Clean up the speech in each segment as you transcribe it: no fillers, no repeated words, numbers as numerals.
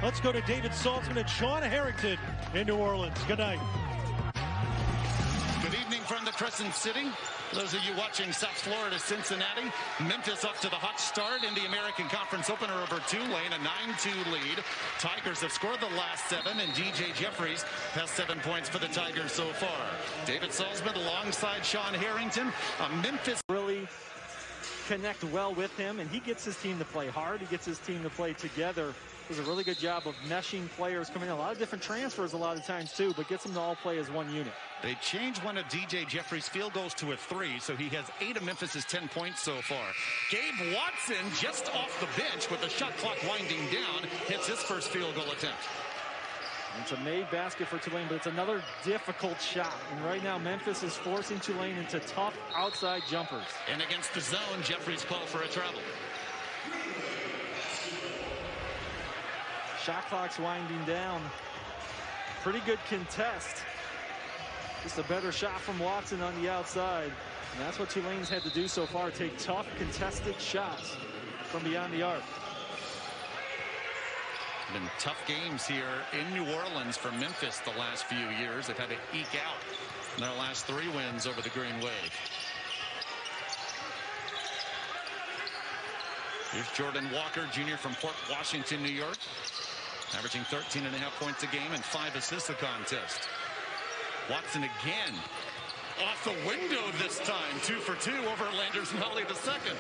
Let's go to David Saltzman and Sean Harrington in New Orleans. Good night. Good evening from the Crescent City. Those of you watching South Florida, Cincinnati, Memphis up to the hot start in the American Conference opener over Tulane, a 9-2 lead. Tigers have scored the last 7, and DJ Jeffries has 7 points for the Tigers so far. David Saltzman alongside Sean Harrington. Memphis really connect well with him, and he gets his team to play hard. He gets his team to play together. Does a really good job of meshing players coming in. A lot of different transfers a lot of times too, but gets them to all play as one unit. They changed one of DJ Jeffries' field goals to a 3, so he has 8 of Memphis' 10 points so far. Gabe Watson just off the bench with the shot clock winding down, hits his first field goal attempt. It's a made basket for Tulane, but it's another difficult shot. And right now, Memphis is forcing Tulane into tough outside jumpers. And against the zone, Jeffries called for a travel. Shot clock's winding down. Pretty good contest. Just a better shot from Watson on the outside. And that's what Tulane's had to do so far, take tough contested shots from beyond the arc. Been tough games here in New Orleans for Memphis the last few years. They've had to eke out in their last 3 wins over the Green Wave. Here's Jordan Walker, junior from Port Washington, New York. Averaging 13.5 points a game and 5 assists a contest. Watson again. Off the window this time. 2 for 2 over Landers Melly II.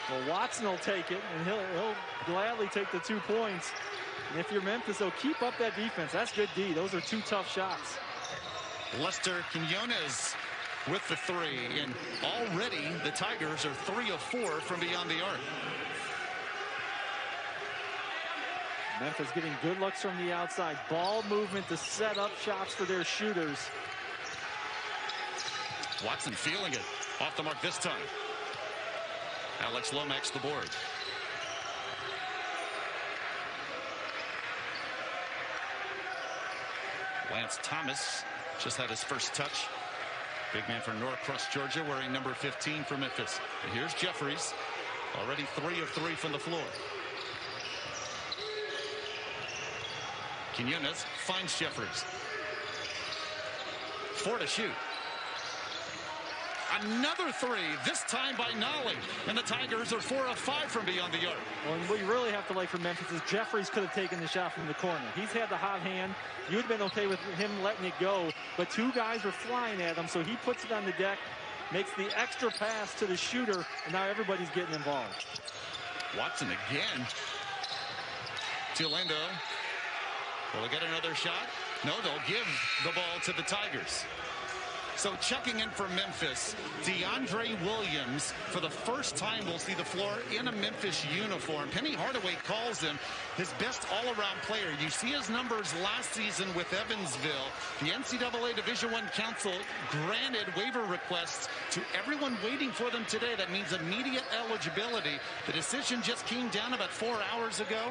Well, Watson will take it, and he'll gladly take the 2 points. And if you're Memphis, they'll keep up that defense. That's good D. Those are 2 tough shots. Lester Quinones with the 3. And already the Tigers are 3 of 4 from beyond the arc. Memphis getting good looks from the outside. Ball movement to set up shots for their shooters. Watson feeling it. Off the mark this time. Alex Lomax the board. Lance Thomas just had his first touch. Big man from Norcross, Georgia, wearing number 15 for Memphis. And here's Jeffries. Already 3 of 3 from the floor. Quinones finds Jeffries. 4 to shoot. Another 3, this time by Nolly. And the Tigers are 4 of 5 from beyond the arc. Well, and what you really have to like from Memphis is Jeffries could have taken the shot from the corner. He's had the hot hand. You would have been okay with him letting it go. But 2 guys were flying at him, so he puts it on the deck, makes the extra pass to the shooter, and now everybody's getting involved. Watson again. Tulane. Will they get another shot? No, they'll give the ball to the Tigers. So checking in for Memphis, DeAndre Williams, for the first time, will see the floor in a Memphis uniform. Penny Hardaway calls him his best all-around player. You see his numbers last season with Evansville. The NCAA Division I Council granted waiver requests to everyone waiting for them today. That means immediate eligibility. The decision just came down about 4 hours ago.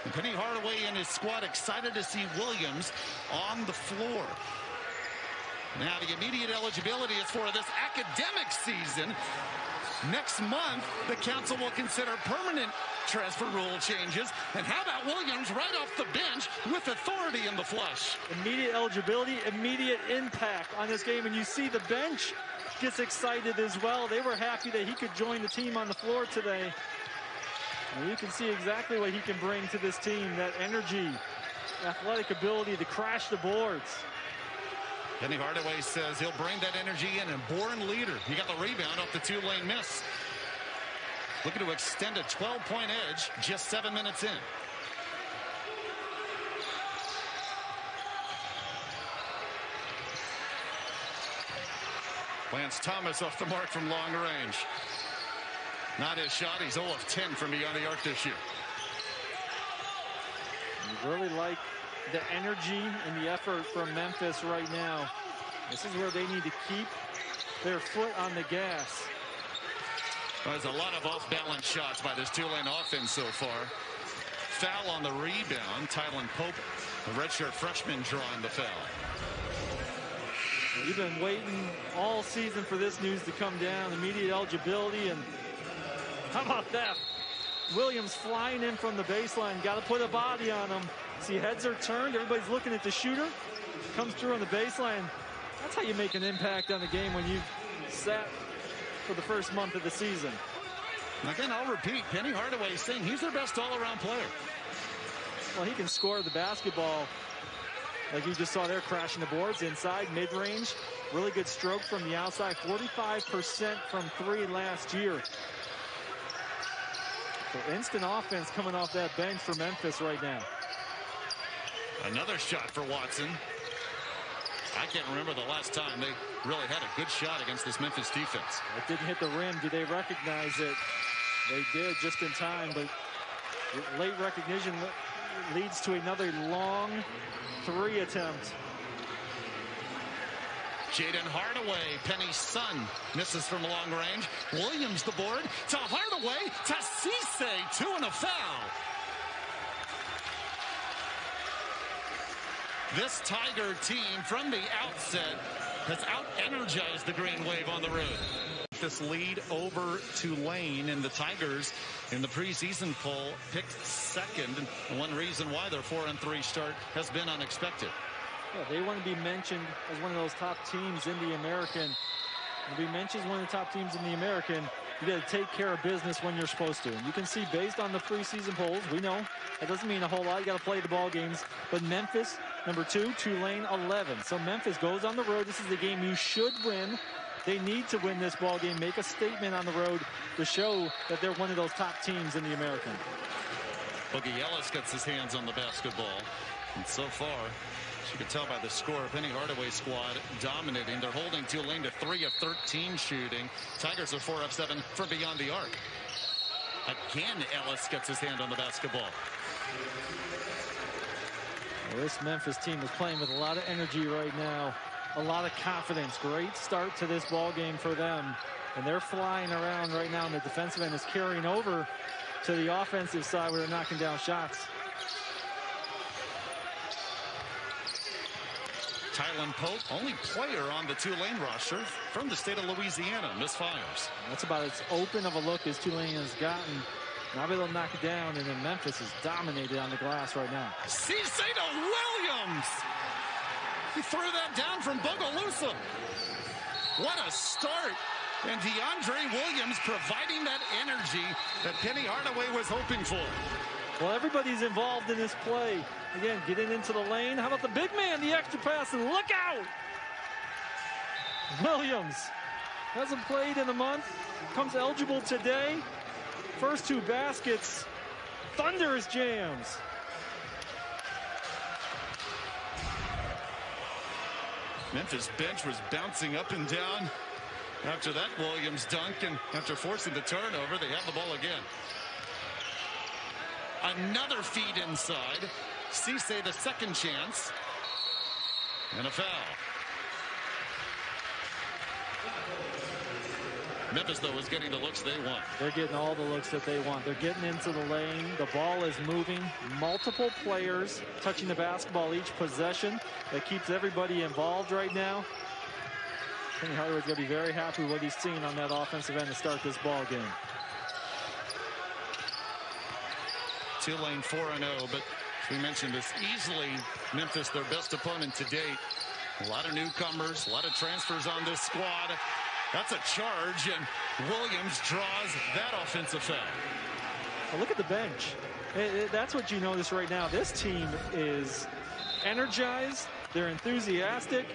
And Penny Hardaway and his squad excited to see Williams on the floor. Now the immediate eligibility is for this academic season. Next month, the council will consider permanent transfer rule changes. And how about Williams right off the bench with authority in the flush? Immediate eligibility, immediate impact on this game. And you see the bench gets excited as well. They were happy that he could join the team on the floor today. And you can see exactly what he can bring to this team. That energy, athletic ability to crash the boards. Penny Hardaway says he'll bring that energy in, and born leader. He got the rebound off the Tulane miss. Looking to extend a 12-point edge just 7 minutes in. Lance Thomas off the mark from long range. Not his shot. He's 0 of 10 from beyond the arc this year. You really like the energy and the effort from Memphis right now. This is where they need to keep their foot on the gas. Well, there's a lot of off-balance shots by this Tulane offense so far. Foul on the rebound. Tylen Pope, the redshirt freshman, drawing the foul. We've been waiting all season for this news to come down. Immediate eligibility, and how about that? Williams flying in from the baseline. Got to put a body on him. See, heads are turned. Everybody's looking at the shooter. Comes through on the baseline. That's how you make an impact on the game when you've sat for the first month of the season. Again, I'll repeat, Penny Hardaway saying he's their best all-around player. Well, he can score the basketball. Like you just saw there, crashing the boards inside, mid-range. Really good stroke from the outside. 45% from three last year. So instant offense coming off that bench for Memphis right now. Another shot for Watson. I can't remember the last time they really had a good shot against this Memphis defense. It didn't hit the rim. Do they recognize it? They did just in time, but late recognition leads to another long three attempt. Jaden Hardaway, Penny's son, misses from long range. Williams the board to Hardaway to Cisse, 2 and a foul. This Tiger team from the outset has out-energized the Green Wave on the road. This lead over Tulane, and the Tigers in the preseason poll picked second. And one reason why their 4-3 start has been unexpected. Yeah, they want to be mentioned as one of those top teams in the American. To be mentioned as one of the top teams in the American, you got to take care of business when you're supposed to. And you can see based on the preseason polls, we know that doesn't mean a whole lot. You got to play the ball games. But Memphis, number 2, Tulane, 11. So Memphis goes on the road. This is the game you should win. They need to win this ball game, make a statement on the road to show that they're one of those top teams in the American. Boogie Ellis gets his hands on the basketball. And so far, as you can tell by the score, Penny Hardaway squad dominating. They're holding Tulane to 3 of 13 shooting. Tigers are 4 of 7 from beyond the arc. Again, Ellis gets his hand on the basketball. Well, this Memphis team is playing with a lot of energy right now. A lot of confidence. Great start to this ball game for them. And they're flying around right now, and the defensive end is carrying over to the offensive side where they're knocking down shots. Tylen Pope, only player on the Tulane roster from the state of Louisiana, misfires. That's about as open of a look as Tulane has gotten. Now they'll knock it down, and then Memphis is dominated on the glass right now. Cisse to Williams. He threw that down from Bogalusa. What a start. And DeAndre Williams providing that energy that Penny Hardaway was hoping for. Well, everybody's involved in this play. Again, getting into the lane. How about the big man, the extra pass, and look out! Williams hasn't played in a month. Comes eligible today. First 2 baskets. Thunderous jams. Memphis bench was bouncing up and down after that Williams dunk, and after forcing the turnover, they have the ball again. Another feed inside. Cisse the second chance. And a foul. Memphis, though, is getting the looks they want. They're getting all the looks that they want. They're getting into the lane. The ball is moving. Multiple players touching the basketball each possession. That keeps everybody involved right now. Penny Hardaway's going to be very happy with what he's seen on that offensive end to start this ball game. Tulane 4-0, but as we mentioned, it's easily Memphis their best opponent to date. A lot of newcomers, a lot of transfers on this squad. That's a charge, and Williams draws that offensive foul. Well, look at the bench. That's what you notice right now. This team is energized. They're enthusiastic.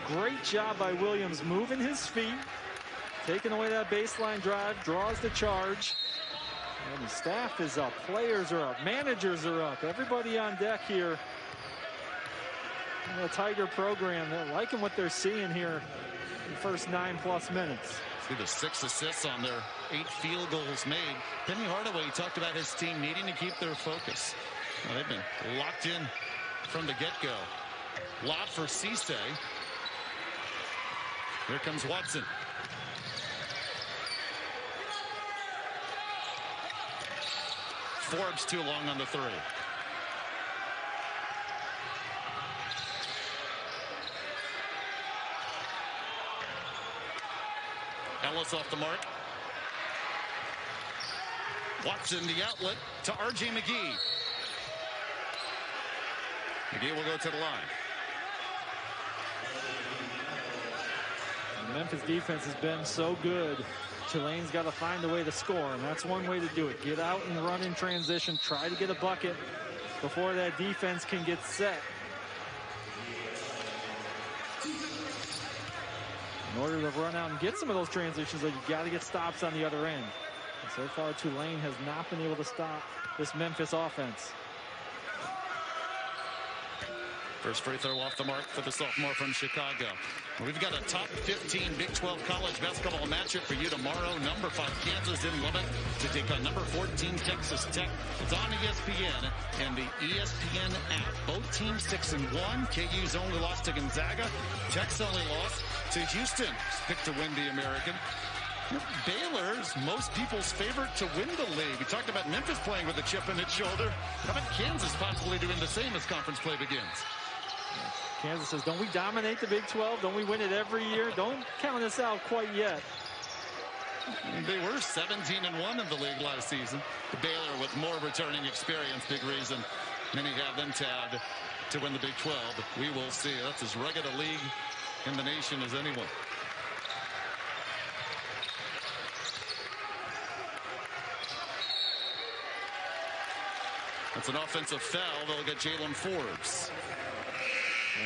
Great job by Williams moving his feet, taking away that baseline drive, draws the charge. And the staff is up. Players are up. Managers are up. Everybody on deck here. The Tiger program, they're liking what they're seeing here in the first 9+ minutes. See the 6 assists on their 8 field goals made. Penny Hardaway talked about his team needing to keep their focus. Well, they've been locked in from the get-go. Lob for Cisse. Here comes Watson. Forbes too long on the 3. Ellis off the mark. Watson, the outlet to R.J. McGee. McGee will go to the line. The Memphis defense has been so good. Tulane's got to find a way to score, and that's one way to do it. Get out and run in transition. Try to get a bucket before that defense can get set. In order to run out and get some of those transitions, you got to get stops on the other end. And so far, Tulane has not been able to stop this Memphis offense. First free throw off the mark for the sophomore from Chicago. We've got a top 15 Big 12 college basketball matchup for you tomorrow. Number 5 Kansas in Lubbock to take on number 14 Texas Tech. It's on ESPN and the ESPN app. Both teams 6-1. KU's only lost to Gonzaga. Tech's only lost to Houston. Picked to win the American. Baylor's most people's favorite to win the league. We talked about Memphis playing with a chip in its shoulder. How about Kansas possibly doing the same as conference play begins? Kansas says, don't we dominate the Big 12? Don't we win it every year? Don't count us out quite yet. They were 17-1 in the league last season. Baylor with more returning experience, big reason many have them tabbed to win the Big 12. We will see. That's as rugged a league in the nation as anyone. That's an offensive foul. They'll get Jalen Forbes.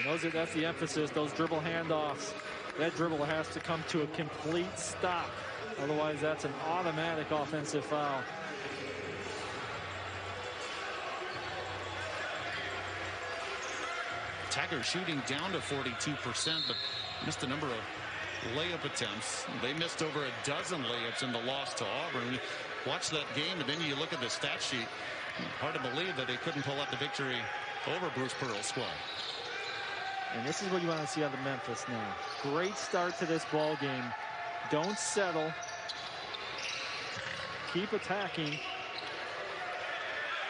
And that's the emphasis, those dribble handoffs. That dribble has to come to a complete stop. Otherwise, that's an automatic offensive foul. Tigers shooting down to 42%, but missed a number of layup attempts. They missed over a dozen layups in the loss to Auburn. Watch that game, and then you look at the stat sheet. Hard to believe that they couldn't pull out the victory over Bruce Pearl's squad. And this is what you want to see out of Memphis now. Great start to this ball game. Don't settle. Keep attacking.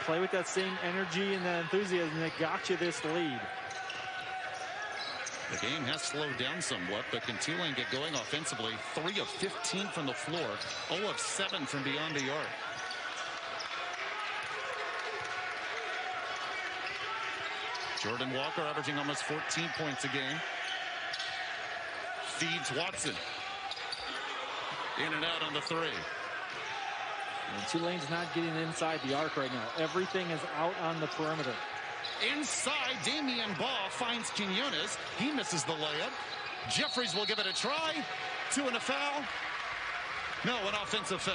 Play with that same energy and that enthusiasm that got you this lead. The game has slowed down somewhat, but can Tulane get going offensively? 3 of 15 from the floor, 0 of 7 from beyond the arc. Jordan Walker averaging almost 14 points a game. Feeds Watson. In and out on the 3. And Tulane's not getting inside the arc right now. Everything is out on the perimeter. Inside, Damian Ball finds Quinones. He misses the layup. Jeffries will give it a try. 2 and a foul. No, an offensive foul.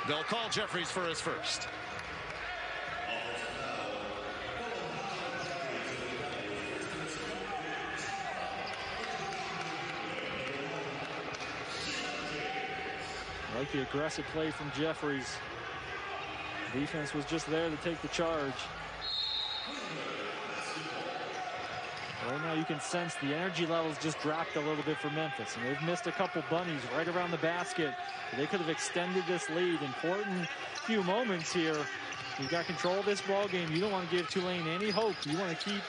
They'll call Jeffries for his first. I like the aggressive play from Jeffries. Defense was just there to take the charge. Right now you can sense the energy levels just dropped a little bit for Memphis, and they've missed a couple bunnies right around the basket. They could have extended this lead. Important few moments here. You've got control of this ball game. You don't want to give Tulane any hope. You want to keep.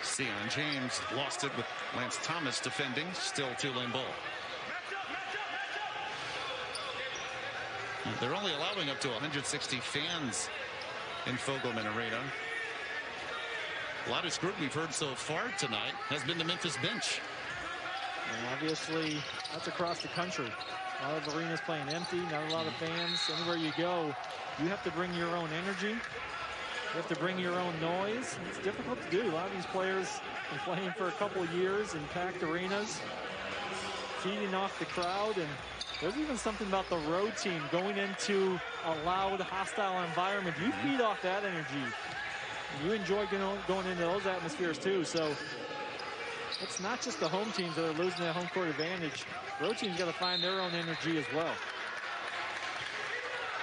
Sion James lost it with Lance Thomas defending. Still Tulane ball. They're only allowing up to 160 fans in Fogelman Arena. Loudest group we've heard so far tonight has been the Memphis bench. And obviously, that's across the country. A lot of arenas playing empty, not a lot of fans. Anywhere you go, you have to bring your own energy. You have to bring your own noise. It's difficult to do. A lot of these players have been playing for a couple of years in packed arenas, feeding off the crowd. And there's even something about the road team going into a loud, hostile environment. You feed off that energy. You enjoy going into those atmospheres too. So it's not just the home teams that are losing that home court advantage. Road teams got to find their own energy as well.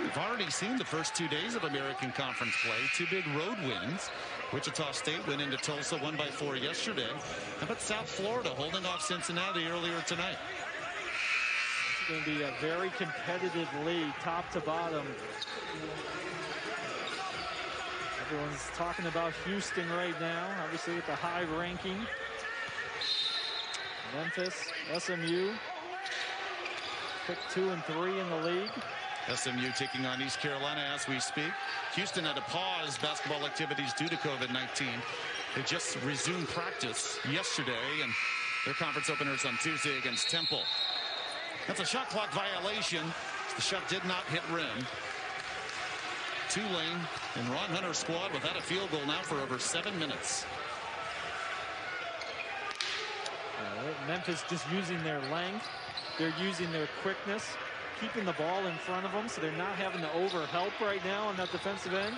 We've already seen the first 2 days of American Conference play. 2 big road wins. Wichita State went into Tulsa, won by 4 yesterday. How about South Florida holding off Cincinnati earlier tonight? It's going to be a very competitive league, top to bottom. Everyone's talking about Houston right now, obviously at the high ranking. Memphis, SMU, picked 2 and 3 in the league. SMU taking on East Carolina as we speak. Houston had to pause basketball activities due to COVID-19. They just resumed practice yesterday, and their conference openers on Tuesday against Temple. That's a shot clock violation. The shot did not hit rim. Tulane and Ron Hunter's squad without a field goal now for over 7 minutes. Memphis just using their length. They're using their quickness, keeping the ball in front of them, so they're not having to overhelp right now on that defensive end.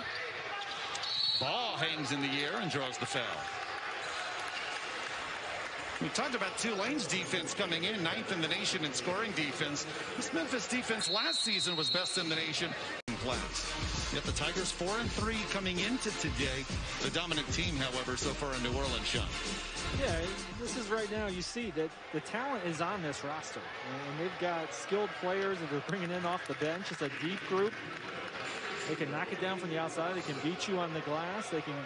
Ball hangs in the air and draws the foul. We talked about Tulane's defense coming in 9th in the nation in scoring defense. This Memphis defense last season was best in the nation. Yet the Tigers 4 and 3 coming into today. The dominant team, however, so far in New Orleans, Sean. Yeah, this is right now. You see that the talent is on this roster, and they've got skilled players that they're bringing in off the bench. It's a deep group. They can knock it down from the outside. They can beat you on the glass. They can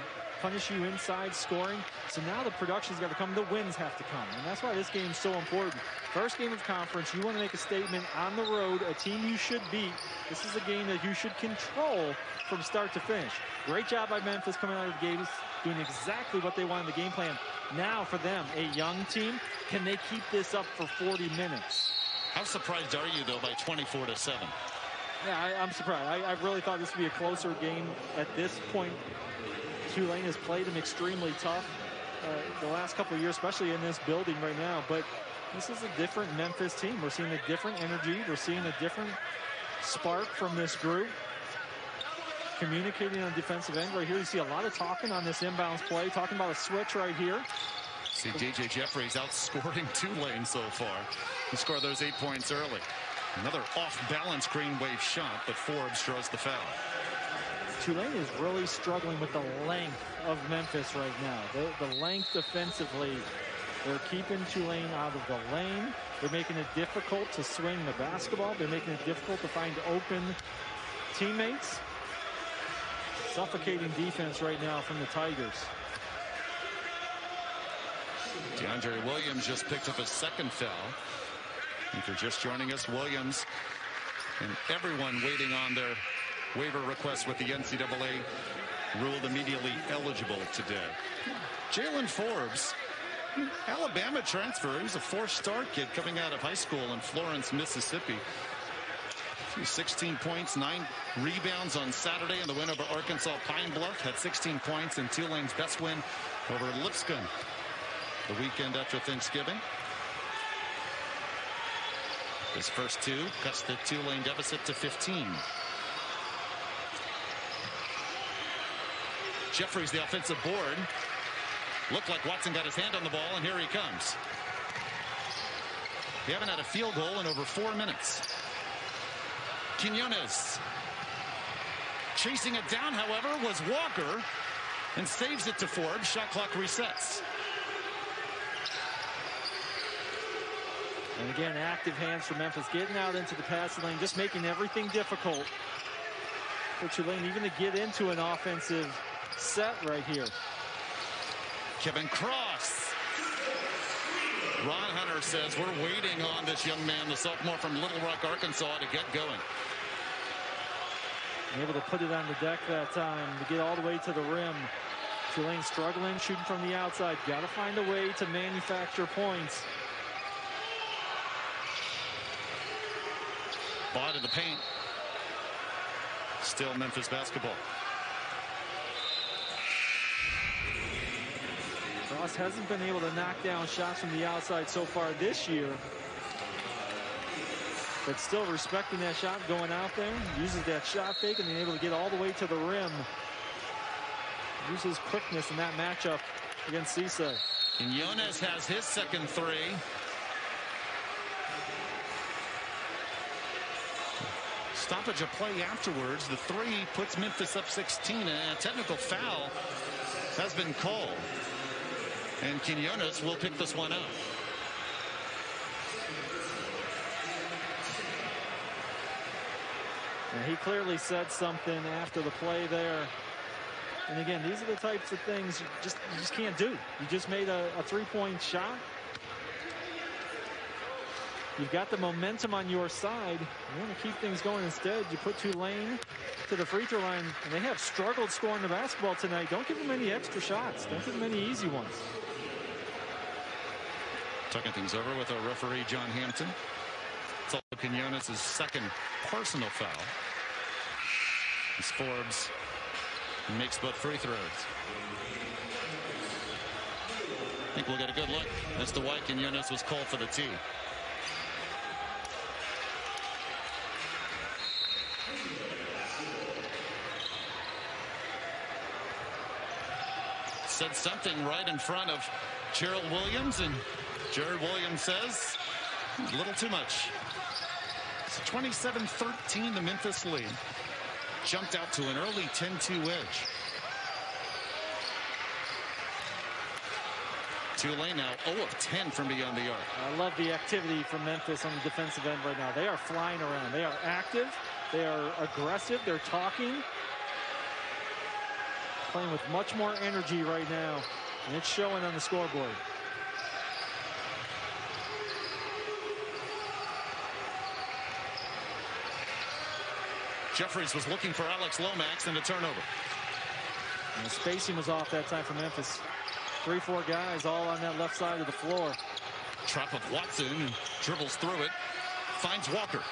punish you inside scoring. So now the production's got to come. The wins have to come. And that's why this game is so important. First game of conference, you want to make a statement on the road, a team you should beat. This is a game that you should control from start to finish. Great job by Memphis coming out of the gates, doing exactly what they want in the game plan. Now for them, a young team, can they keep this up for 40 minutes? How surprised are you, though, by 24-7? Yeah, I'm surprised. I really thought this would be a closer game at this point. Tulane has played them extremely tough the last couple of years, especially in this building right now. But this is a different Memphis team. We're seeing a different energy. We're seeing a different spark from this group. Communicating on the defensive end right here. You see a lot of talking on this inbounds play, talking about a switch right here. See J.J. Jeffries outscoring Tulane so far. He scored those 8 points early. Another off-balance green wave shot, but Forbes draws the foul. Tulane is really struggling with the length of Memphis right now. The length defensively, they're keeping Tulane out of the lane. They're making it difficult to swing the basketball. They're making it difficult to find open teammates. Suffocating defense right now from the Tigers. DeAndre Williams just picked up his second foul. If you're just joining us, Williams and everyone waiting on their waiver request with the NCAA ruled immediately eligible today. Jalen Forbes, Alabama transfer. He's a 4-star kid coming out of high school in Florence, Mississippi. 16 points, 9 rebounds on Saturday in the win over Arkansas Pine Bluff. Had 16 points in Tulane's best win over Lipscomb the weekend after Thanksgiving. His first 2 cuts the Tulane deficit to 15. Jeffries, the offensive board. Looked like Watson got his hand on the ball, and here he comes. They haven't had a field goal in over 4 minutes. Quinones chasing it down, however, was Walker, and saves it to Forbes. Shot clock resets. And again, active hands for Memphis, getting out into the passing lane, just making everything difficult for Tulane, even to get into an offensive set right here. Kevin Cross. Ron Hunter says we're waiting on this young man, the sophomore from Little Rock, Arkansas, to get going. Able to put it on the deck that time to get all the way to the rim. Tulane struggling, shooting from the outside. Got to find a way to manufacture points. Ball to the paint. Still Memphis basketball. Cross hasn't been able to knock down shots from the outside so far this year. But still respecting that shot, going out there, uses that shot fake and being able to get all the way to the rim. Uses quickness in that matchup against Cisse. Quinones has his second 3. Stoppage of play afterwards. The 3 puts Memphis up 16, and a technical foul has been called. And Quinones will pick this one up. And he clearly said something after the play there. And again, these are the types of things you just can't do. You just made a 3-point shot. You've got the momentum on your side. You want to keep things going. Instead, you put Tulane to the free throw line, and they have struggled scoring the basketball tonight. Don't give them any extra shots. Don't give them any easy ones. Tucking things over with our referee, John Hampton. It's all Quinones' second personal foul. As Forbes makes both free throws. I think we'll get a good look as to why Quinones was called for the tee. Said something right in front of Gerald Williams, and Jared Williams says a little too much. It's 27-13, the Memphis lead. Jumped out to an early 10-2 edge. Tulane now 0 of 10 from beyond the arc. I love the activity from Memphis on the defensive end right now. They are flying around. They are active. They are aggressive. They're talking. Playing with much more energy right now, and it's showing on the scoreboard. Jeffries was looking for Alex Lomax and a turnover. And the spacing was off that time for Memphis. 3-4 guys all on that left side of the floor. Trap of Watson, and dribbles through it, finds Walker.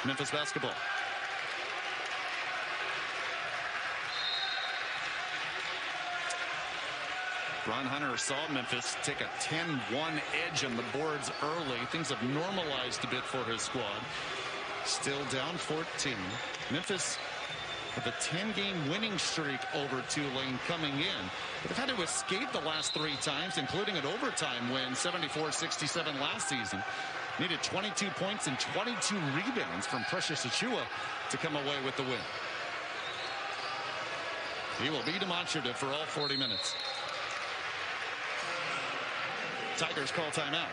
Memphis basketball. Ron Hunter saw Memphis take a 10-1 edge on the boards early. Things have normalized a bit for his squad. Still down 14. Memphis with a 10-game winning streak over Tulane coming in. But they've had to escape the last 3 times, including an overtime win, 74-67 last season. Needed 22 points and 22 rebounds from Precious Achiuwa to come away with the win. He will be demonstrative for all 40 minutes. Tigers call timeout.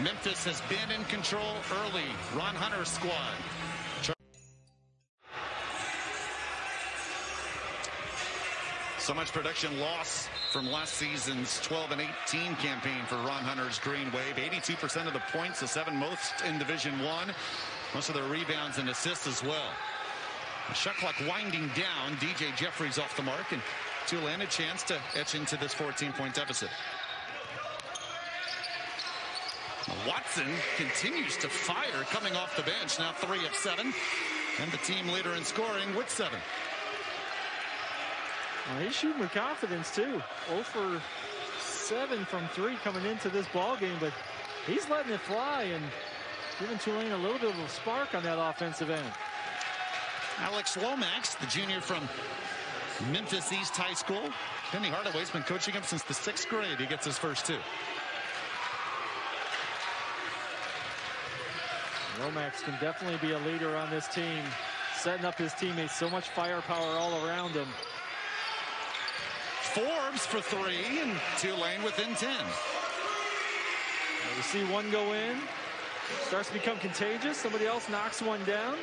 Memphis has been in control early. Ron Hunter's squad. So much production loss from last season's 12-18 campaign for Ron Hunter's Green Wave. 82% of the points, the 7th most in Division I. Most of the rebounds and assists as well. The shot clock winding down. DJ Jeffries off the mark, and Tulane a chance to etch into this 14-point deficit. Watson continues to fire coming off the bench. Now 3 of 7. And the team leader in scoring with 7. Well, he's shooting with confidence too. 0 for 7 from 3 coming into this ball game, but he's letting it fly and giving Tulane a little bit of a spark on that offensive end. Alex Lomax, the junior from Memphis East High School. Penny Hardaway's been coaching him since the 6th grade. He gets his first 2. Lomax can definitely be a leader on this team, setting up his teammates. So much firepower all around him. Forbes for 3, and Tulane within 10. We see one go in. Starts to become contagious. Somebody else knocks one down.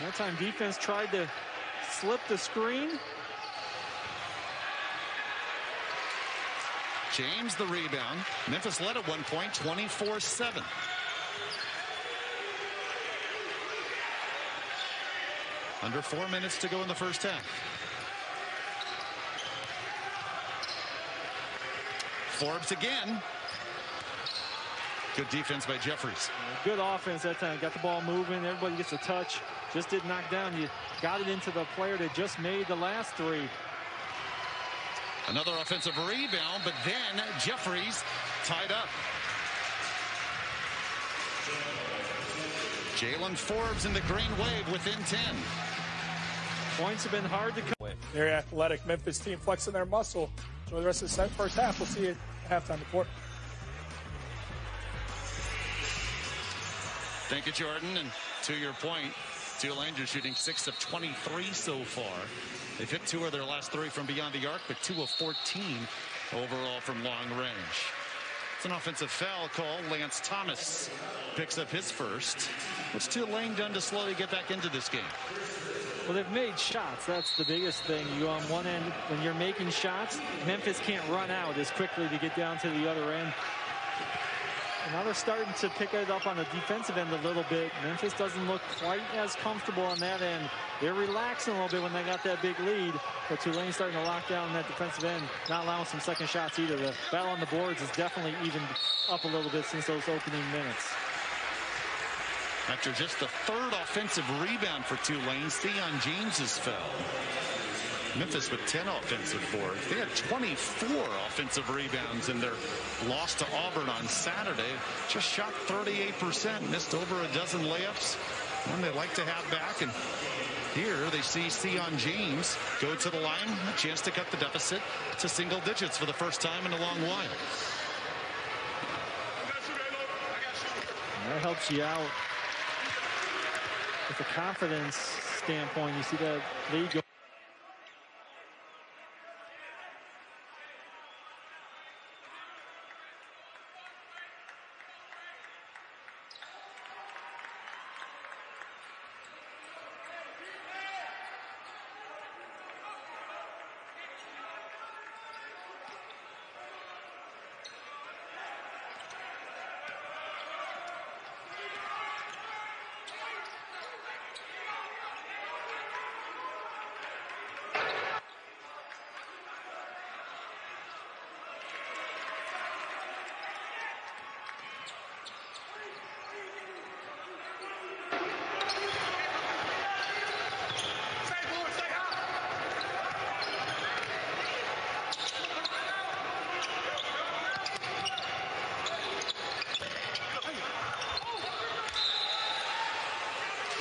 That time defense tried to slip the screen. James the rebound. Memphis led at one point, 24-7. Under 4 minutes to go in the first half. Forbes again. Good defense by Jeffries. Good offense that time. Got the ball moving. Everybody gets a touch. Just didn't knock down. You got it into the player that just made the last 3. Another offensive rebound, but then Jeffries tied up. Jalen Forbes in the Green Wave within 10. Points have been hard to come. Very athletic Memphis team flexing their muscle. Enjoy the rest of the first half. We'll see you at halftime report. Thank you, Jordan. And to your point, Tulane are shooting 6 of 23 so far. They've hit 2 of their last 3 from beyond the arc, but 2 of 14 overall from long range. It's an offensive foul call. Lance Thomas picks up his first. What's Tulane done to slowly get back into this game? Well, they've made shots. That's the biggest thing. You on one end, when you're making shots, Memphis can't run out as quickly to get down to the other end. And now they're starting to pick it up on the defensive end a little bit. Memphis doesn't look quite as comfortable on that end. They're relaxing a little bit when they got that big lead. But Tulane's starting to lock down that defensive end, not allowing some second shots either. The battle on the boards is definitely evened up a little bit since those opening minutes. After just the third offensive rebound for Tulane, Theon James's fell. Memphis with 10 offensive boards. They had 24 offensive rebounds in their loss to Auburn on Saturday. Just shot 38%, missed over a dozen layups. One they like to have back. And here they see Theon James go to the line, a chance to cut the deficit to single digits for the first time in a long while. And that helps you out with a confidence standpoint. You see that lead go.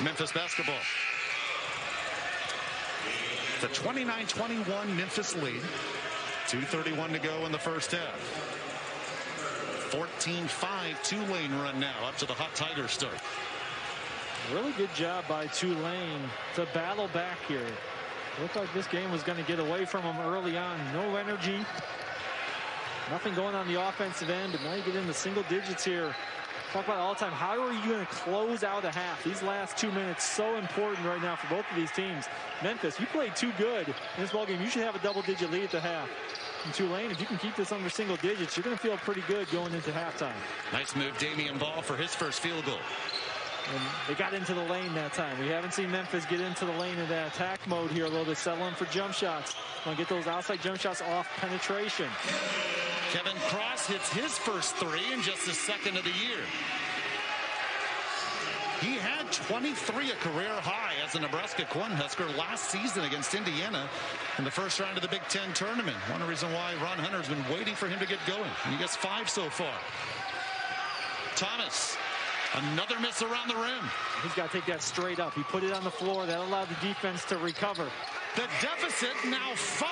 Memphis basketball. It's a 29-21 Memphis lead. 2:31 to go in the first half. 14-5 Tulane run now up to the hot Tiger start. Really good job by Tulane to battle back here. Looked like this game was going to get away from them early on. No energy. Nothing going on the offensive end, but now you get into single digits here. Talk about all the time. How are you going to close out a half? These last 2 minutes so important right now for both of these teams. Memphis, you played too good in this ballgame. You should have a double-digit lead at the half. And Tulane, if you can keep this under single digits, you're going to feel pretty good going into halftime. Nice move, Damian Ball for his first field goal. And they got into the lane that time. We haven't seen Memphis get into the lane in that attack mode here a little bit, settling for jump shots. Want to get those outside jump shots off penetration. Kevin Cross hits his first three in just his second of the year. He had 23, a career high as a Nebraska Cornhusker last season against Indiana in the first round of the Big Ten tournament. One reason why Ron Hunter's been waiting for him to get going. And he gets 5 so far. Thomas, another miss around the rim. He's got to take that straight up. He put it on the floor. That allowed the defense to recover. The deficit now 5.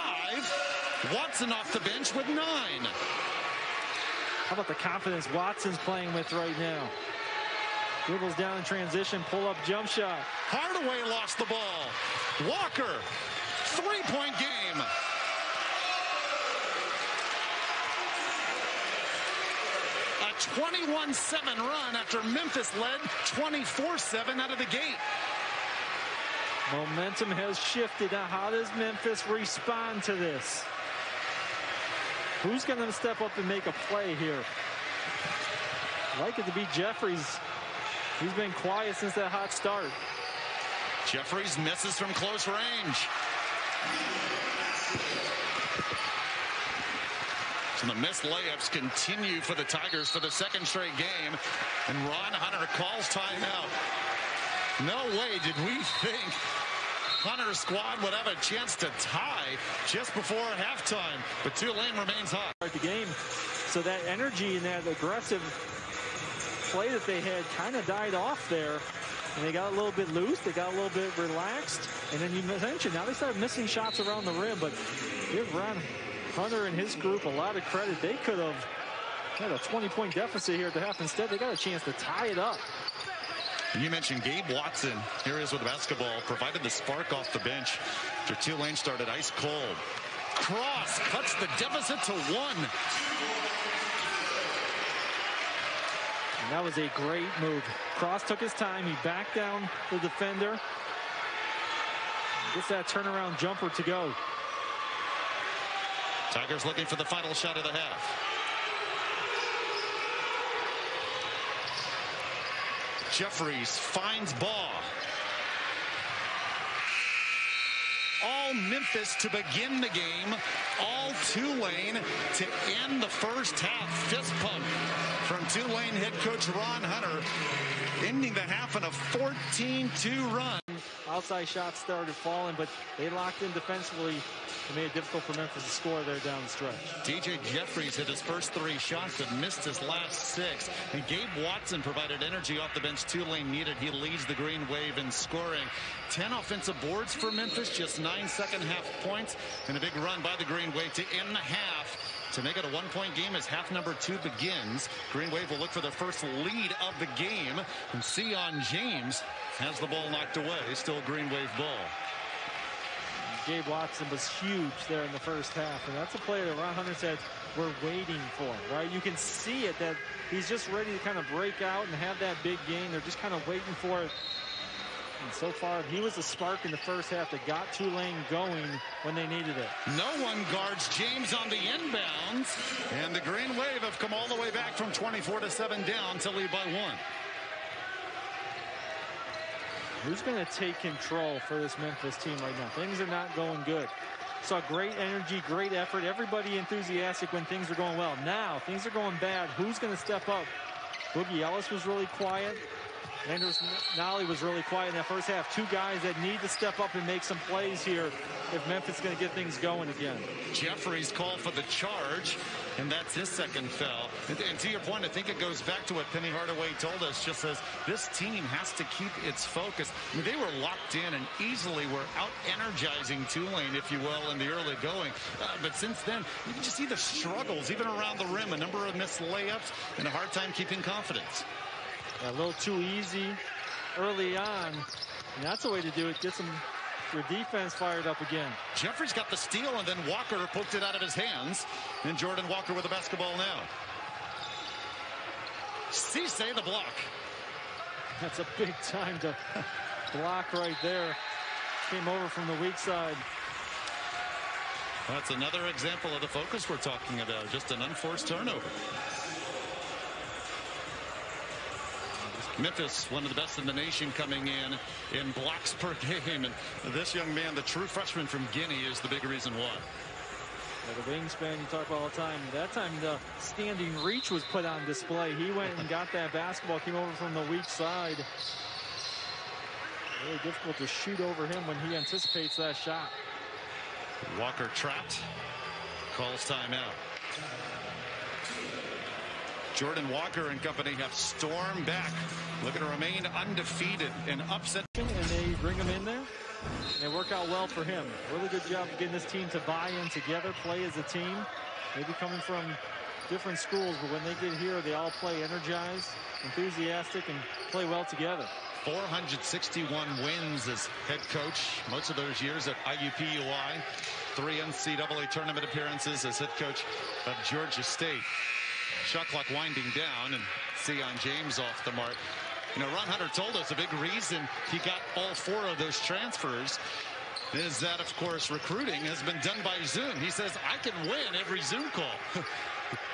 Watson off the bench with 9. How about the confidence Watson's playing with right now? Dribbles down in transition, pull-up jump shot. Hardaway lost the ball. Walker, 3-point game. A 21-7 run after Memphis led 24-7 out of the gate. Momentum has shifted. Now, how does Memphis respond to this? Who's going to step up and make a play here? I'd like it to be Jeffries. He's been quiet since that hot start. Jeffries misses from close range. So the missed layups continue for the Tigers for the second straight game. And Ron Hunter calls timeout. No way did we think Hunter's squad would have a chance to tie just before halftime. But Tulane remains hot. The game. So that energy and that aggressive play that they had kind of died off there. And they got a little bit loose. They got a little bit relaxed. And then you mentioned now they started missing shots around the rim. But give Ron Hunter and his group a lot of credit. They could have had a 20-point deficit here at the half. Instead, they got a chance to tie it up. And you mentioned Gabe Watson. Here he is with basketball. Provided the spark off the bench after Tulane started ice cold. Cross cuts the deficit to 1. And that was a great move. Cross took his time. He backed down the defender. Gets that turnaround jumper to go. Tigers looking for the final shot of the half. Jeffries finds Baugh. All Memphis to begin the game. All Tulane to end the first half. Fist pump from Tulane head coach Ron Hunter, ending the half in a 14-2 run. Outside shots started falling, but they locked in defensively and made it difficult for Memphis to score there down the stretch. DJ Jeffries hit his first 3 shots but missed his last 6. And Gabe Watson provided energy off the bench Tulane needed. He leads the Green Wave in scoring. 10 offensive boards for Memphis, just 9 second half points, and a big run by the Green Wave to end the half to make it a 1-point game as half number 2 begins. Green Wave will look for their first lead of the game, and Sion James has the ball knocked away. Still Green Wave ball. Gabe Watson was huge there in the first half, and that's a player that Ron Hunter said we're waiting for, right? You can see it, that he's just ready to kind of break out and have that big game. They're just kind of waiting for it. And so far, he was the spark in the first half that got Tulane going when they needed it. No one guards James on the inbounds, and the Green Wave have come all the way back from 24-7 down to lead by 1. Who's going to take control for this Memphis team right now? Things are not going good. Saw great energy, great effort, everybody enthusiastic when things are going well. Now, things are going bad. Who's going to step up? Boogie Ellis was really quiet. Anders Nolly was really quiet in that first half. 2 guys that need to step up and make some plays here if Memphis is going to get things going again. Jeffries called for the charge, and that's his second foul. And to your point, I think it goes back to what Penny Hardaway told us, just says this team has to keep its focus. I mean, they were locked in and easily were out-energizing Tulane, if you will, in the early going. But since then, you can just see the struggles, even around the rim, a number of missed layups, and a hard time keeping confidence. A little too easy early on, and that's the way to do it. Get your defense fired up again. Jeffries got the steal, and then Walker poked it out of his hands. And Jordan Walker with the basketball now. Cisse the block. That's a big time to block right there. Came over from the weak side. That's another example of the focus we're talking about. Just an unforced turnover. Memphis, one of the best in the nation, coming in blocks per game. And this young man, the true freshman from Guinea, is the big reason why. Yeah, the wingspan you talk about all the time. That time the standing reach was put on display. He went and got that basketball, came over from the weak side. Really difficult to shoot over him when he anticipates that shot. Walker trapped. Calls timeout. Jordan Walker and company have stormed back, looking to remain undefeated and upset. And they bring him in there. And they work out well for him. Really good job of getting this team to buy in together, play as a team. Maybe coming from different schools, but when they get here, they all play energized, enthusiastic, and play well together. 461 wins as head coach, most of those years at IUPUI. 3 NCAA tournament appearances as head coach of Georgia State. Shot clock winding down, and Sion James off the mark. You know, Ron Hunter told us a big reason he got all 4 of those transfers is that, of course, recruiting has been done by Zoom. He says, I can win every Zoom call.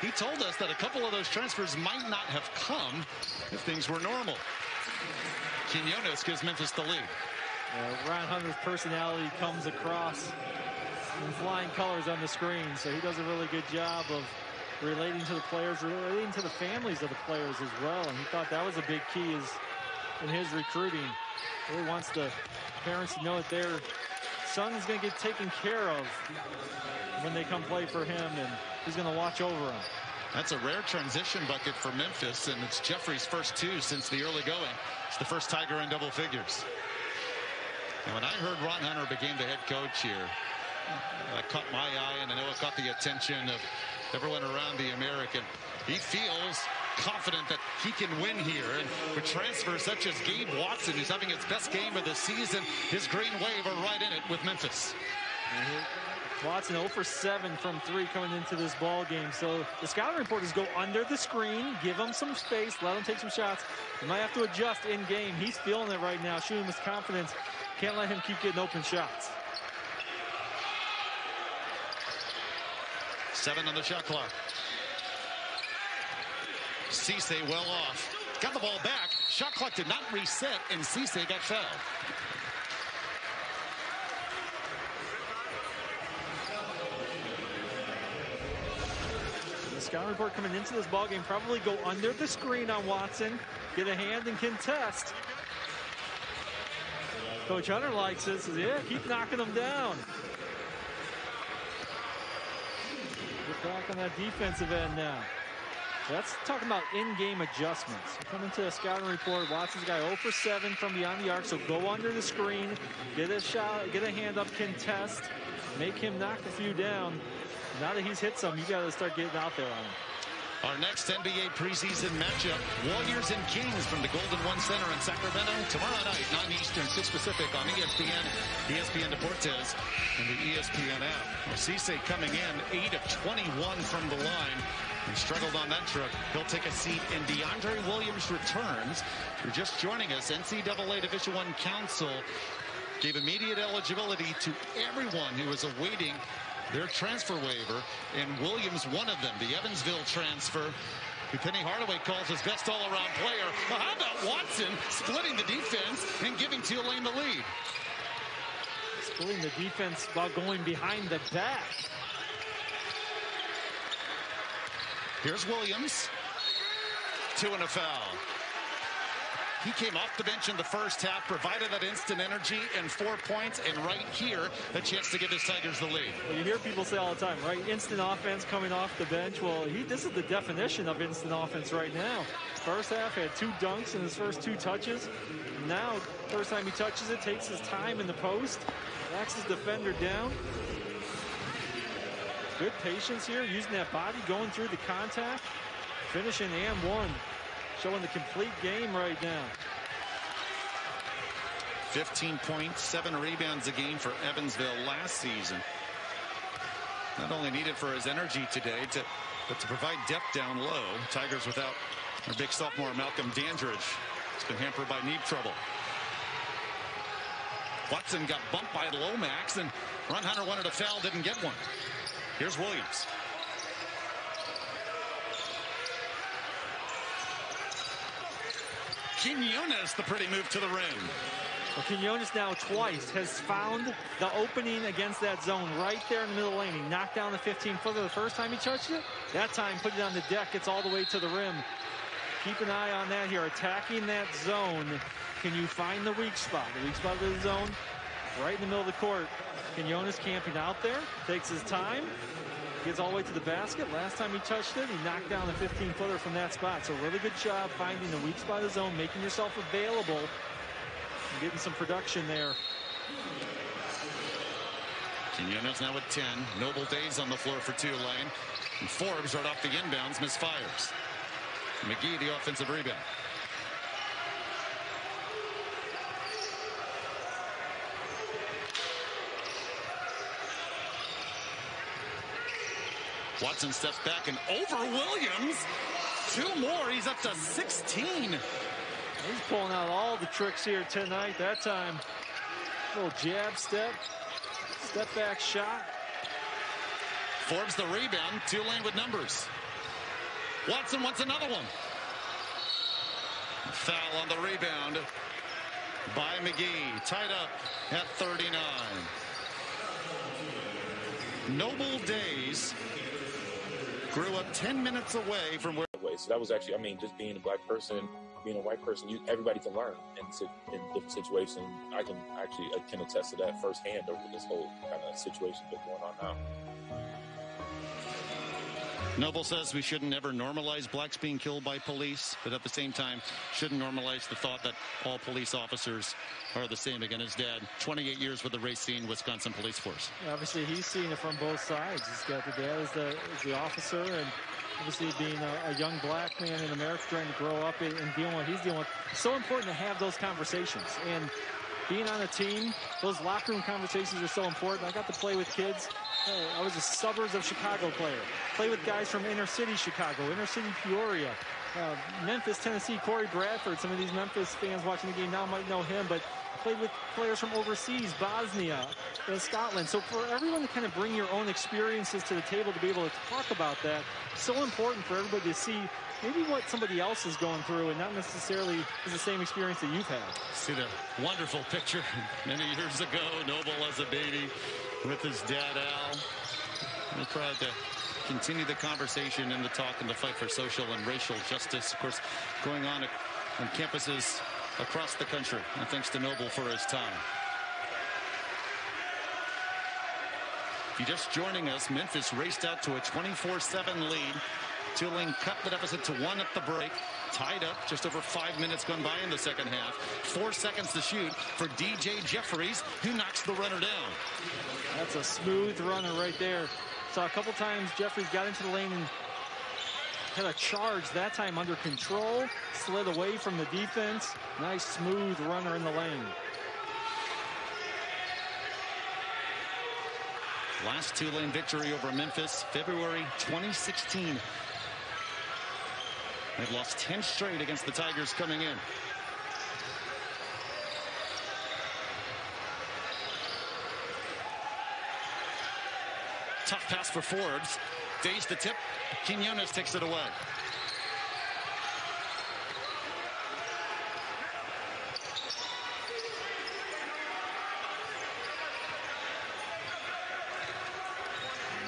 He told us that a couple of those transfers might not have come if things were normal. Quinones gives Memphis the lead. Ron Hunter's personality comes across in flying colors on the screen, so he does a really good job of relating to the players, relating to the families of the players as well. And he thought that was a big key in his recruiting. He really wants the parents to know that their son is going to get taken care of when they come play for him, and he's going to watch over them. That's a rare transition bucket for Memphis, and it's Jeffries' first 2 since the early going. It's the first Tiger in double figures. And when I heard Ron Hunter became the head coach here, that caught my eye, and I know it caught the attention of everyone around the American. He feels confident that he can win here, and with transfers such as Gabe Watson, who's having his best game of the season, his Green Wave are right in it with Memphis. Watson 0 for 7 from 3 coming into this ball game. So the scouting reporters go under the screen, give him some space, let him take some shots. He might have to adjust in game. He's feeling it right now, shooting with confidence. Can't let him keep getting open shots. 7 on the shot clock. Cisse well off. Got the ball back. Shot clock did not reset, and Cisse got fouled. The scouting report coming into this ballgame, probably go under the screen on Watson, get a hand and contest. Coach Hunter likes it, says, yeah, keep knocking them down. Get back on that defensive end now. That's talking about in-game adjustments. Coming to a scouting report, Watson's guy 0 for 7 from beyond the arc, so go under the screen, get a shot, get a hand up, contest, make him knock a few down. Now that he's hit some, you got to start getting out there on him. Our next NBA preseason matchup, Warriors and Kings from the Golden One Center in Sacramento. Tomorrow night, 9 Eastern, 6 Pacific on ESPN, ESPN Deportes, and the ESPN app. Cisse coming in 8 of 21 from the line. He struggled on that trip. He'll take a seat, and DeAndre Williams returns. If you're just joining us, NCAA Division I Council gave immediate eligibility to everyone who was awaiting their transfer waiver, and Williams one of them, the Evansville transfer, who Penny Hardaway calls his best all-around player. Well, how about Watson splitting the defense and giving Tulane the lead? Splitting the defense while going behind the back. Here's Williams. 2 and a foul. He came off the bench in the first half, provided that instant energy and 4 points, and right here, a chance to give his Tigers the lead. Well, you hear people say all the time, right? Instant offense coming off the bench. Well, this is the definition of instant offense right now. First half, had 2 dunks in his first 2 touches. Now, first time he touches it, takes his time in the post, backs his defender down. Good patience here, using that body, going through the contact, finishing and one. Showing the complete game right now. 15 points, 7 rebounds a game for Evansville last season. Not only needed for his energy today, but to provide depth down low. Tigers without their big sophomore Malcolm Dandridge. It's been hampered by knee trouble. Watson got bumped by Lomax, and Ron Hunter wanted a foul, didn't get one. Here's Williams. Quinones, the pretty move to the rim. Well, Quinones now twice has found the opening against that zone right there in the middle lane. He knocked down the 15-footer the first time he touched it. That time, put it on the deck, gets all the way to the rim. Keep an eye on that here. Attacking that zone. Can you find the weak spot? The weak spot of the zone, right in the middle of the court. Quinones camping out there, takes his time. Gets all the way to the basket. Last time he touched it, he knocked down the 15-footer from that spot. So really good job finding the weak spot of the zone, making yourself available, and getting some production there. Quinones now with 10. Noble Days on the floor for Tulane. And Forbes right off the inbounds, misfires. McGee the offensive rebound. Watson steps back and over Williams. 2 more. He's up to 16. He's pulling out all the tricks here tonight. That time, little jab step back shot. Forbes the rebound. Tulane with numbers. Watson wants another one. Foul on the rebound by McGee. Tied up at 39. Noble Days grew up 10 minutes away from where. So that was actually, I mean, just being a black person, being a white person, everybody can learn in different situations. I can attest to that firsthand over this whole kind of situation that's going on now. Noble says we shouldn't ever normalize blacks being killed by police, but at the same time, shouldn't normalize the thought that all police officers are the same. Again, his dad, 28 years with the Racine, Wisconsin Police Force. Obviously, he's seen it from both sides. He's got the dad as the officer, and obviously being a young black man in America trying to grow up and dealing with what he's dealing with. It's so important to have those conversations. And being on a team, those locker room conversations are so important. I got to play with kids. I was a suburbs of Chicago player. Play with guys from inner city Chicago, inner city Peoria. Memphis, Tennessee, Corey Bradford. Some of these Memphis fans watching the game now might know him, but played with players from overseas, Bosnia and Scotland. So for everyone to kind of bring your own experiences to the table to be able to talk about that, so important for everybody to see maybe what somebody else is going through and not necessarily is the same experience that you've had. See the wonderful picture many years ago, Noble as a baby with his dad, Al. We're proud to continue the conversation and the talk and the fight for social and racial justice, of course, going on campuses across the country. And thanks to Noble for his time. If you're just joining us, Memphis raced out to a 24-7 lead. Tulane cut the deficit to 1 at the break. Tied up, just over 5 minutes gone by in the second half. 4 seconds to shoot for DJ Jeffries, who knocks the runner down. That's a smooth runner right there. Saw a couple times Jeffries got into the lane and had a charge, that time under control, slid away from the defense. Nice smooth runner in the lane. Last Tulane victory over Memphis, February 2016. They've lost 10 straight against the Tigers coming in. Tough pass for Forbes. Days the tip. Quinones takes it away.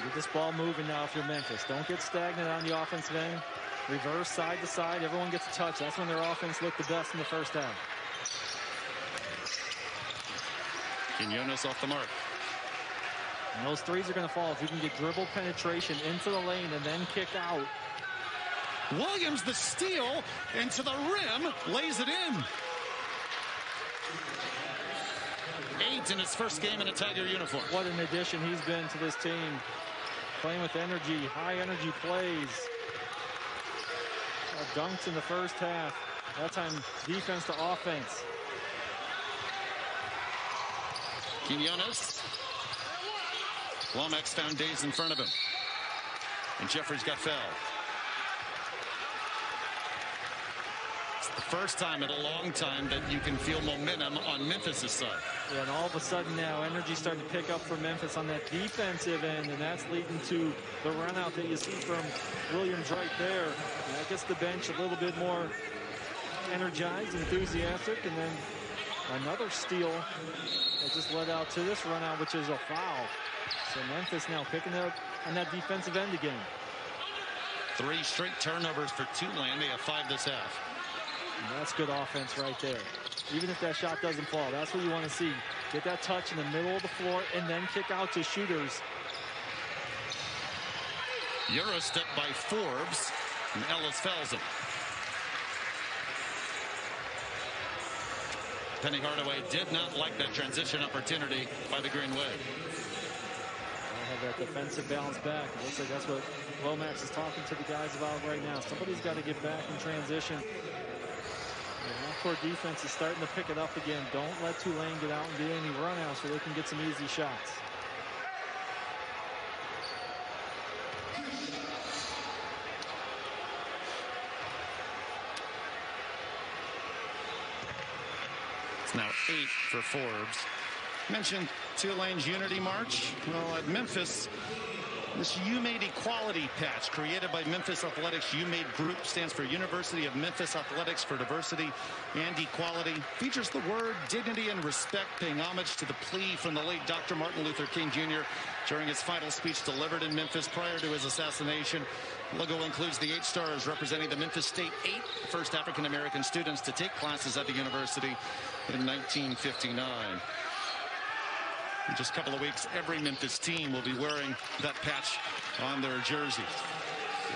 Get this ball moving now if you're Memphis. Don't get stagnant on the offensive end. Reverse side to side. Everyone gets a touch. That's when their offense looked the best in the first half. Quinones off the mark. And those threes are going to fall if you can get dribble penetration into the lane and then kick out. Williams the steal into the rim, lays it in. 8 in his first game in a Tiger uniform. What an addition he's been to this team. Playing with energy, high energy plays. Dunks in the first half. That time defense to offense. Quinones. Lomax found Days in front of him. And Jeffries got fouled. It's the first time in a long time that you can feel momentum on Memphis' side. Yeah, and all of a sudden now energy's starting to pick up for Memphis on that defensive end, and that's leading to the run out that you see from Williams right there. And that gets the bench a little bit more energized, enthusiastic, and then another steal that just led out to this run out, which is a foul. So Memphis now picking it up on that defensive end again. 3 straight turnovers for Tulane. They have 5 this half. And that's good offense right there. Even if that shot doesn't fall, that's what you want to see. Get that touch in the middle of the floor and then kick out to shooters. Euro step by Forbes, and Ellis fouls him. Penny Hardaway did not like that transition opportunity by the Green Wave. Have that defensive balance back. It looks like that's what Lomax is talking to the guys about right now. Somebody's got to get back in transition. The half-court defense is starting to pick it up again. Don't let Tulane get out and get any run-outs so they can get some easy shots. It's now 8 for Forbes. Mentioned Tulane's Unity March. Well, at Memphis, this You Made Equality patch created by Memphis Athletics. You Made Group stands for University of Memphis Athletics for Diversity and Equality. Features the word dignity and respect, paying homage to the plea from the late Dr. Martin Luther King Jr. during his final speech delivered in Memphis prior to his assassination. The logo includes the 8 stars representing the Memphis State 8, first African-American students to take classes at the university in 1959. In just a couple of weeks, every Memphis team will be wearing that patch on their jerseys.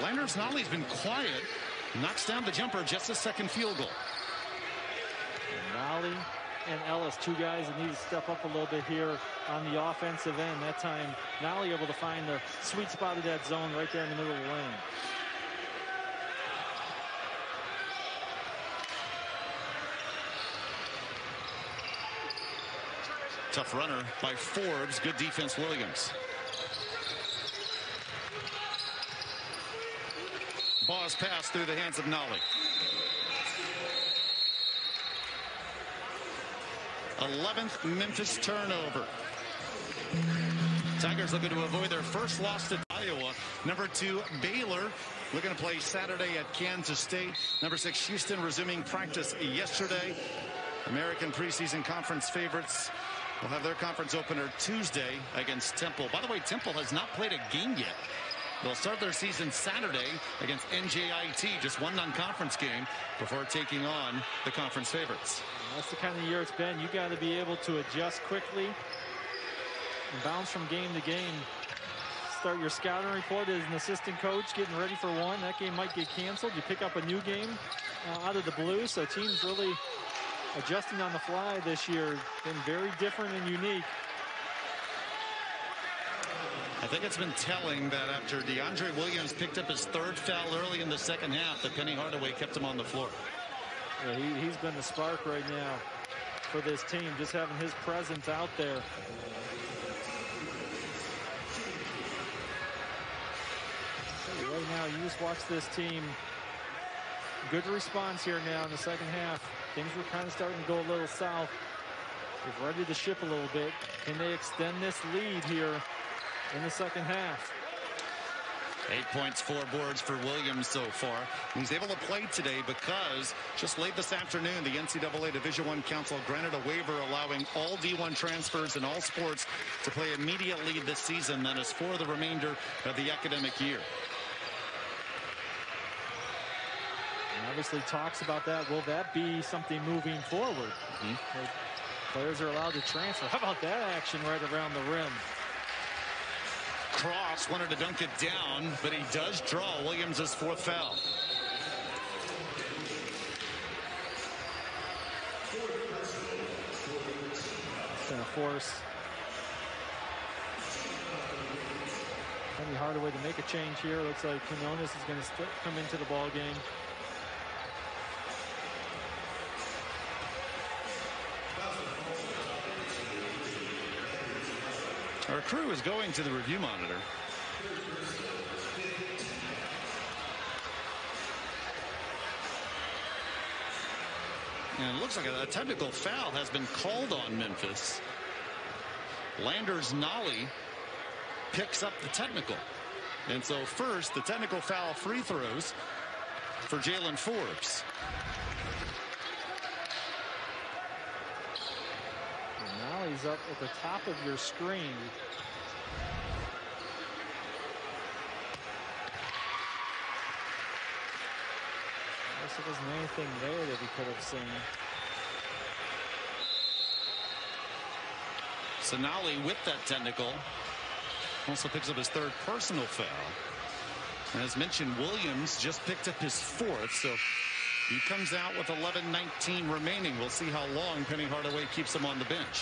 Landers Nolley's been quiet. Knocks down the jumper, just a second field goal. Nolley and Ellis, 2 guys that need to step up a little bit here on the offensive end. That time, Nolley able to find the sweet spot of that zone right there in the middle of the lane. Tough runner by Forbes. Good defense, Williams. pause pass through the hands of Nolly. 11th Memphis turnover. Tigers looking to avoid their first loss to Iowa. Number 2, Baylor looking to play Saturday at Kansas State. Number 6, Houston resuming practice yesterday. American preseason conference favorites will have their conference opener Tuesday against Temple. By the way, Temple has not played a game yet. They'll start their season Saturday against NJIT, just one non-conference game before taking on the conference favorites. That's the kind of year it's been. You got to be able to adjust quickly and bounce from game to game. Start your scouting report as an assistant coach, getting ready for one. That game might get canceled. You pick up a new game out of the blue. So teams really adjusting on the fly this year. Been very different and unique. I think it's been telling that after DeAndre Williams picked up his 3rd foul early in the second half, that Penny Hardaway kept him on the floor. Yeah, he's been the spark right now for this team, just having his presence out there. Right now, you just watch this team. Good response here now in the second half. Things were kind of starting to go a little south. They've readied the ship a little bit. Can they extend this lead here in the second half? 8 points, 4 boards for Williams so far. He's able to play today because just late this afternoon, the NCAA Division I Council granted a waiver allowing all D1 transfers in all sports to play immediately this season. That is for the remainder of the academic year. And obviously talks about that. Will that be something moving forward? Players are allowed to transfer. How about that action right around the rim? Cross wanted to dunk it down, but he does draw Williams' 4th foul. It's going to force Penny Hardaway to make a change here. Looks like Quinones is going to come into the ball game. Our crew is going to the review monitor. And it looks like a technical foul has been called on Memphis. Landers Nolly picks up the technical. And so first, the technical foul free throws for Jalen Forbes. Nolly's up at the top of your screen. I guess there wasn't anything there that he could have seen. So Nolly with that technical also picks up his 3rd personal foul. And as mentioned, Williams just picked up his 4th, so he comes out with 11:19 remaining. We'll see how long Penny Hardaway keeps him on the bench.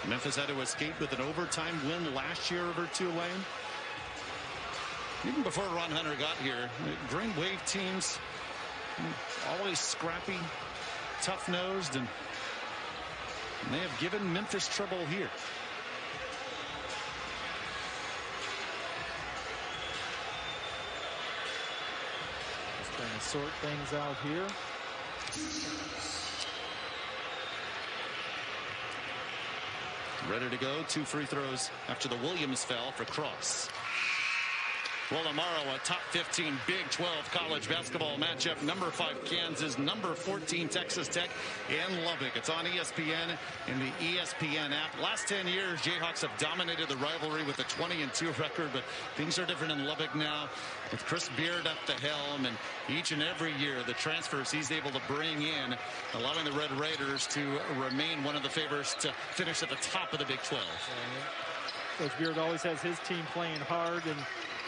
Memphis had to escape with an overtime win last year over Tulane. Even before Ron Hunter got here, Green Wave teams always scrappy, tough-nosed, and they have given Memphis trouble here. Just trying to sort things out here. Ready to go. 2 free throws after the Williams foul for Cross. Well, tomorrow, a top 15 Big 12 college basketball matchup. Number 5 Kansas, number 14 Texas Tech in Lubbock. It's on ESPN in the ESPN app. Last 10 years, Jayhawks have dominated the rivalry with a 20-2 record, but things are different in Lubbock now with Chris Beard at the helm, and each and every year the transfers he's able to bring in, allowing the Red Raiders to remain one of the favorites to finish at the top of the Big 12. Coach Beard always has his team playing hard and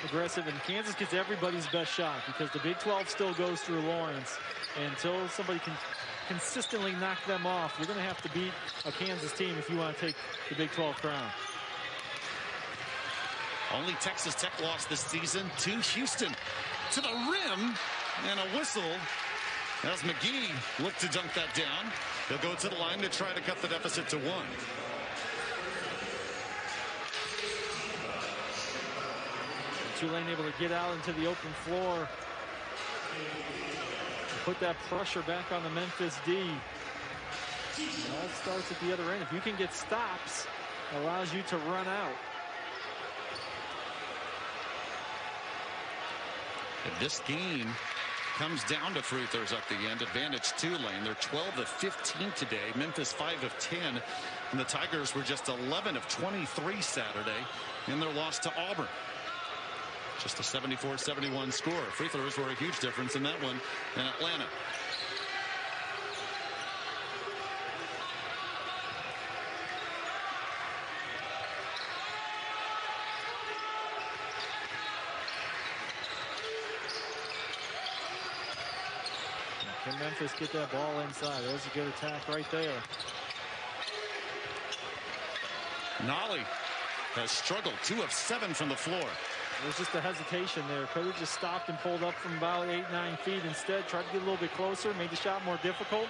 aggressive, and Kansas gets everybody's best shot because the Big 12 still goes through Lawrence. And until somebody can consistently knock them off, you're going to have to beat a Kansas team if you want to take the Big 12 crown. Only Texas Tech lost this season to Houston. To the rim, and a whistle As McGee looked to dunk that down, he'll go to the line to try to cut the deficit to 1. Tulane able to get out into the open floor. Put that pressure back on the Memphis D. It all starts at the other end. If you can get stops, it allows you to run out. And this game comes down to free throws at the end. Advantage Tulane. They're 12 of 15 today. Memphis 5 of 10. And the Tigers were just 11 of 23 Saturday in their loss to Auburn. Just a 74-71 score. Free throws were a huge difference in that one in Atlanta. Can Memphis get that ball inside? There's a good attack right there. Nolly has struggled 2 of 7 from the floor. There's just a hesitation there. Could have just stopped and pulled up from about 8-9 feet. Instead, tried to get a little bit closer, made the shot more difficult.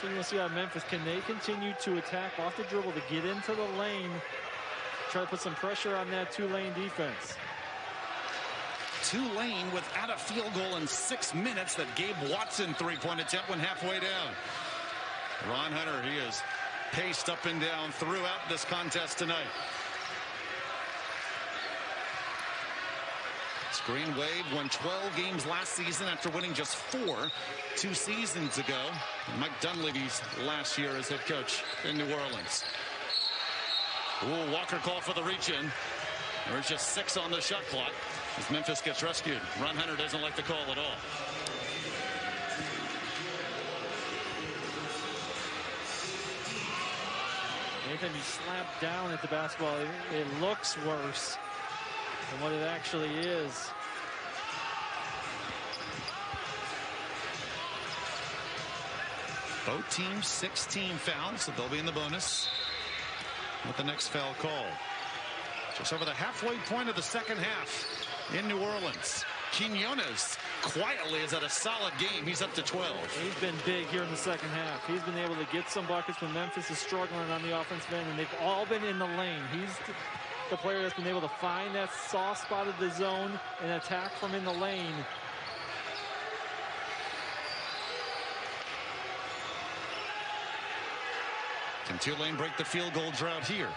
So you're going to see out of Memphis. Can they continue to attack off the dribble to get into the lane? Try to put some pressure on that Tulane defense. Tulane without a field goal in 6 minutes. That Gabe Watson three-point attempt went halfway down. Ron Hunter, he is paced up and down throughout this contest tonight. Green Wave won 12 games last season after winning just 4 2 seasons ago. Mike Dunleavy's last year as head coach in New Orleans. Ooh, Walker call for the reach-in. There's just 6 on the shot clock as Memphis gets rescued. Ron Hunter doesn't like the call at all. Anytime you slap down at the basketball, it looks worse than what it actually is. Both teams 16 fouls, so they'll be in the bonus with the next foul call. Just over the halfway point of the second half in New Orleans. Quinones quietly is at a solid game. He's up to 12. He's been big here in the second half. He's been able to get some buckets when Memphis is struggling on the offensive end, and they've all been in the lane. He's the player that's been able to find that soft spot of the zone and attack from in the lane. Can Tulane break the field goal drought here?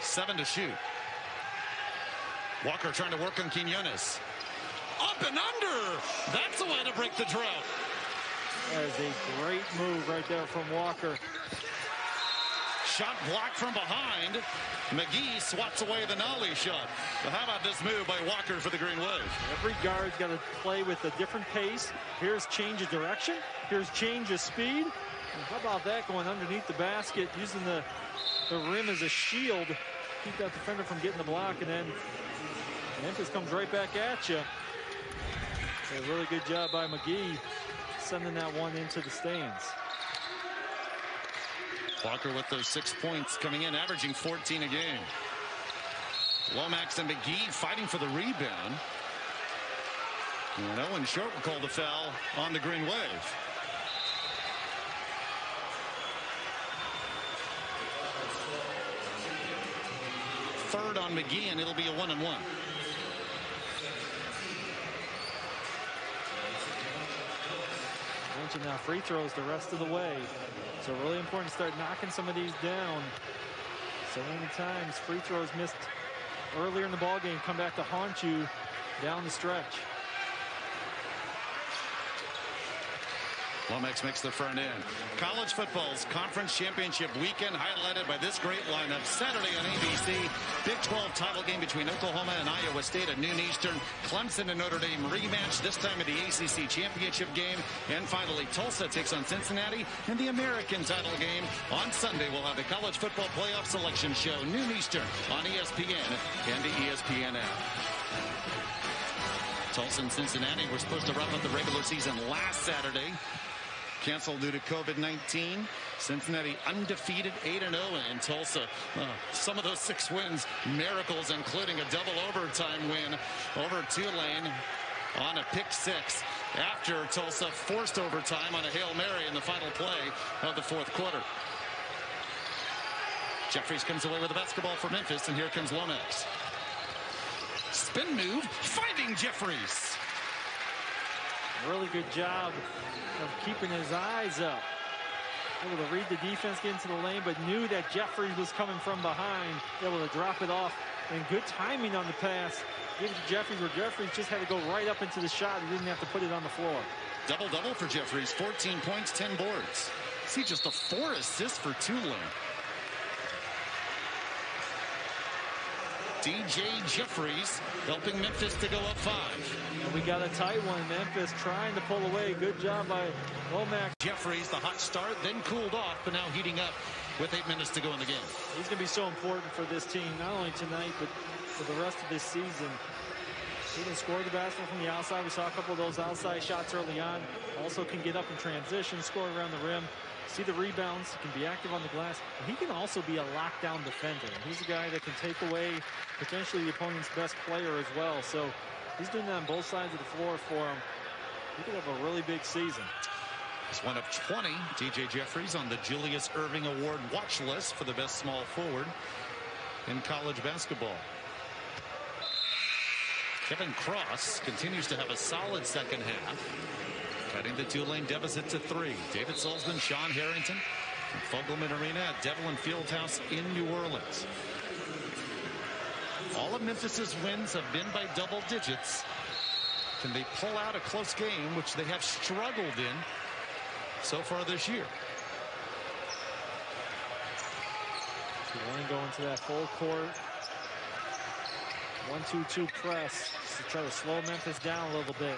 7 to shoot. Walker trying to work on Quinones. Up and under. That's the way to break the drought. That is a great move right there from Walker. Shot blocked from behind. McGee swats away the Nolly shot. But how about this move by Walker for the Green Wave? Every guard's got to play with a different pace. Here's change of direction. Here's change of speed. And how about that going underneath the basket, using the rim as a shield, keep that defender from getting the block, and then Memphis comes right back at you. A really good job by McGee sending that one into the stands. Walker with those 6 points coming in, averaging 14 a game. Lomax and McGee fighting for the rebound. And Owen Short will call the foul on the Green Wave. Third on McGee, and it'll be a 1-and-1. Mentioned now free throws the rest of the way. So really important to start knocking some of these down. So many times free throws missed earlier in the ball game come back to haunt you down the stretch. Lomax makes the front end. College football's conference championship weekend highlighted by this great lineup. Saturday on ABC, Big 12 title game between Oklahoma and Iowa State at noon Eastern. Clemson and Notre Dame rematch, this time at the ACC championship game. And finally, Tulsa takes on Cincinnati in the American title game. On Sunday, we'll have the college football playoff selection show, noon Eastern on ESPN and the ESPN app. Tulsa and Cincinnati were supposed to wrap up the regular season last Saturday. Canceled due to COVID-19. Cincinnati undefeated 8-0, and Tulsa, some of those 6 wins, miracles, including a double overtime win over Tulane on a pick 6. after Tulsa forced overtime on a Hail Mary in the final play of the fourth quarter. Jeffries comes away with the basketball for Memphis, and here comes Lomax. Spin move, finding Jeffries. Really good job of keeping his eyes up. Able to read the defense, get into the lane, but knew that Jeffries was coming from behind. Able to drop it off, and good timing on the pass. Give it to Jeffries, where Jeffries just had to go right up into the shot. He didn't have to put it on the floor. Double-double for Jeffries, 14 points, 10 boards. See just a 4 assists for Tulane. DJ Jeffries helping Memphis to go up 5. And we got a tight one. Memphis trying to pull away. Good job by Lomax. Jeffries, the hot start, then cooled off, but now heating up with 8 minutes to go in the game. He's going to be so important for this team, not only tonight, but for the rest of this season. He can score the basketball from the outside. We saw a couple of those outside shots early on. Also can get up in transition, score around the rim. See the rebounds, he can be active on the glass. And he can also be a lockdown defender. He's a guy that can take away potentially the opponent's best player as well. So he's doing that on both sides of the floor for him. He could have a really big season. He's one of 20. DJ Jeffries on the Julius Erving Award watch list for the best small forward in college basketball. Kevin Cross continues to have a solid second half, cutting the Tulane deficit to 3. David Salzman, Sean Harrington, from Fogelman Arena at Devlin Fieldhouse in New Orleans. All of Memphis's wins have been by double digits. Can they pull out a close game, which they have struggled in so far this year? Tulane going to that full court 1-2-2 press to try to slow Memphis down a little bit.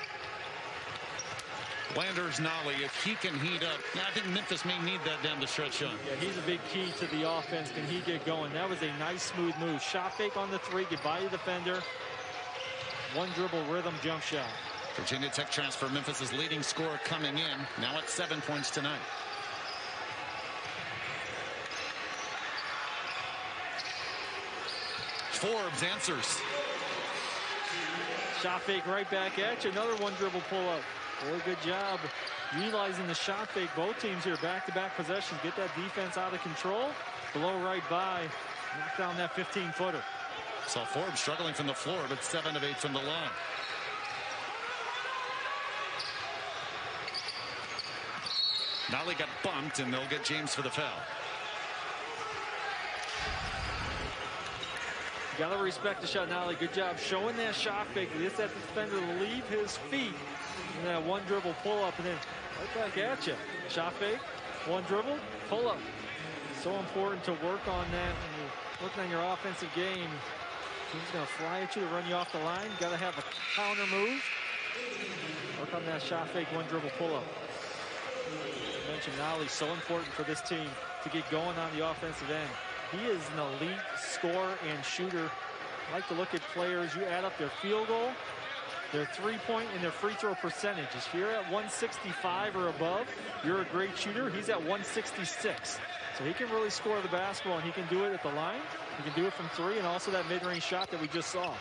Landers Nolly, if he can heat up. Now, I think Memphis may need that down the stretch, Sean. Yeah, he's a big key to the offense. Can he get going? That was a nice, smooth move. Shot fake on the 3, get by the defender. One dribble rhythm jump shot. Virginia Tech transfer, Memphis's leading scorer coming in. Now at 7 points tonight. Forbes answers. Shot fake right back at you. Another one dribble pull up. Really good job utilizing the shot fake. Both teams here back-to-back possessions. Get that defense out of control. Blow right by. Knock down that 15-footer. Saw Forbes struggling from the floor, but 7 of 8 from the line. Nolly got bumped, and they'll get James for the foul. You got to respect the shot, Nolly. Good job showing that shot fake. Gets that defender to leave his feet. And that one dribble pull up, and then right back at you. Shot fake, one dribble, pull up. So important to work on that when you're working on your offensive game. Team's going to fly at you to run you off the line. You got to have a counter move. Work on that shot fake, one dribble pull up. I mentioned Nolly's so important for this team to get going on the offensive end. He is an elite scorer and shooter. I like to look at players. You add up their field goal, their three-point, and their free throw percentage. If you're at 165 or above, you're a great shooter. He's at 166. So he can really score the basketball, and he can do it at the line. He can do it from 3, and also that mid-range shot that we just saw.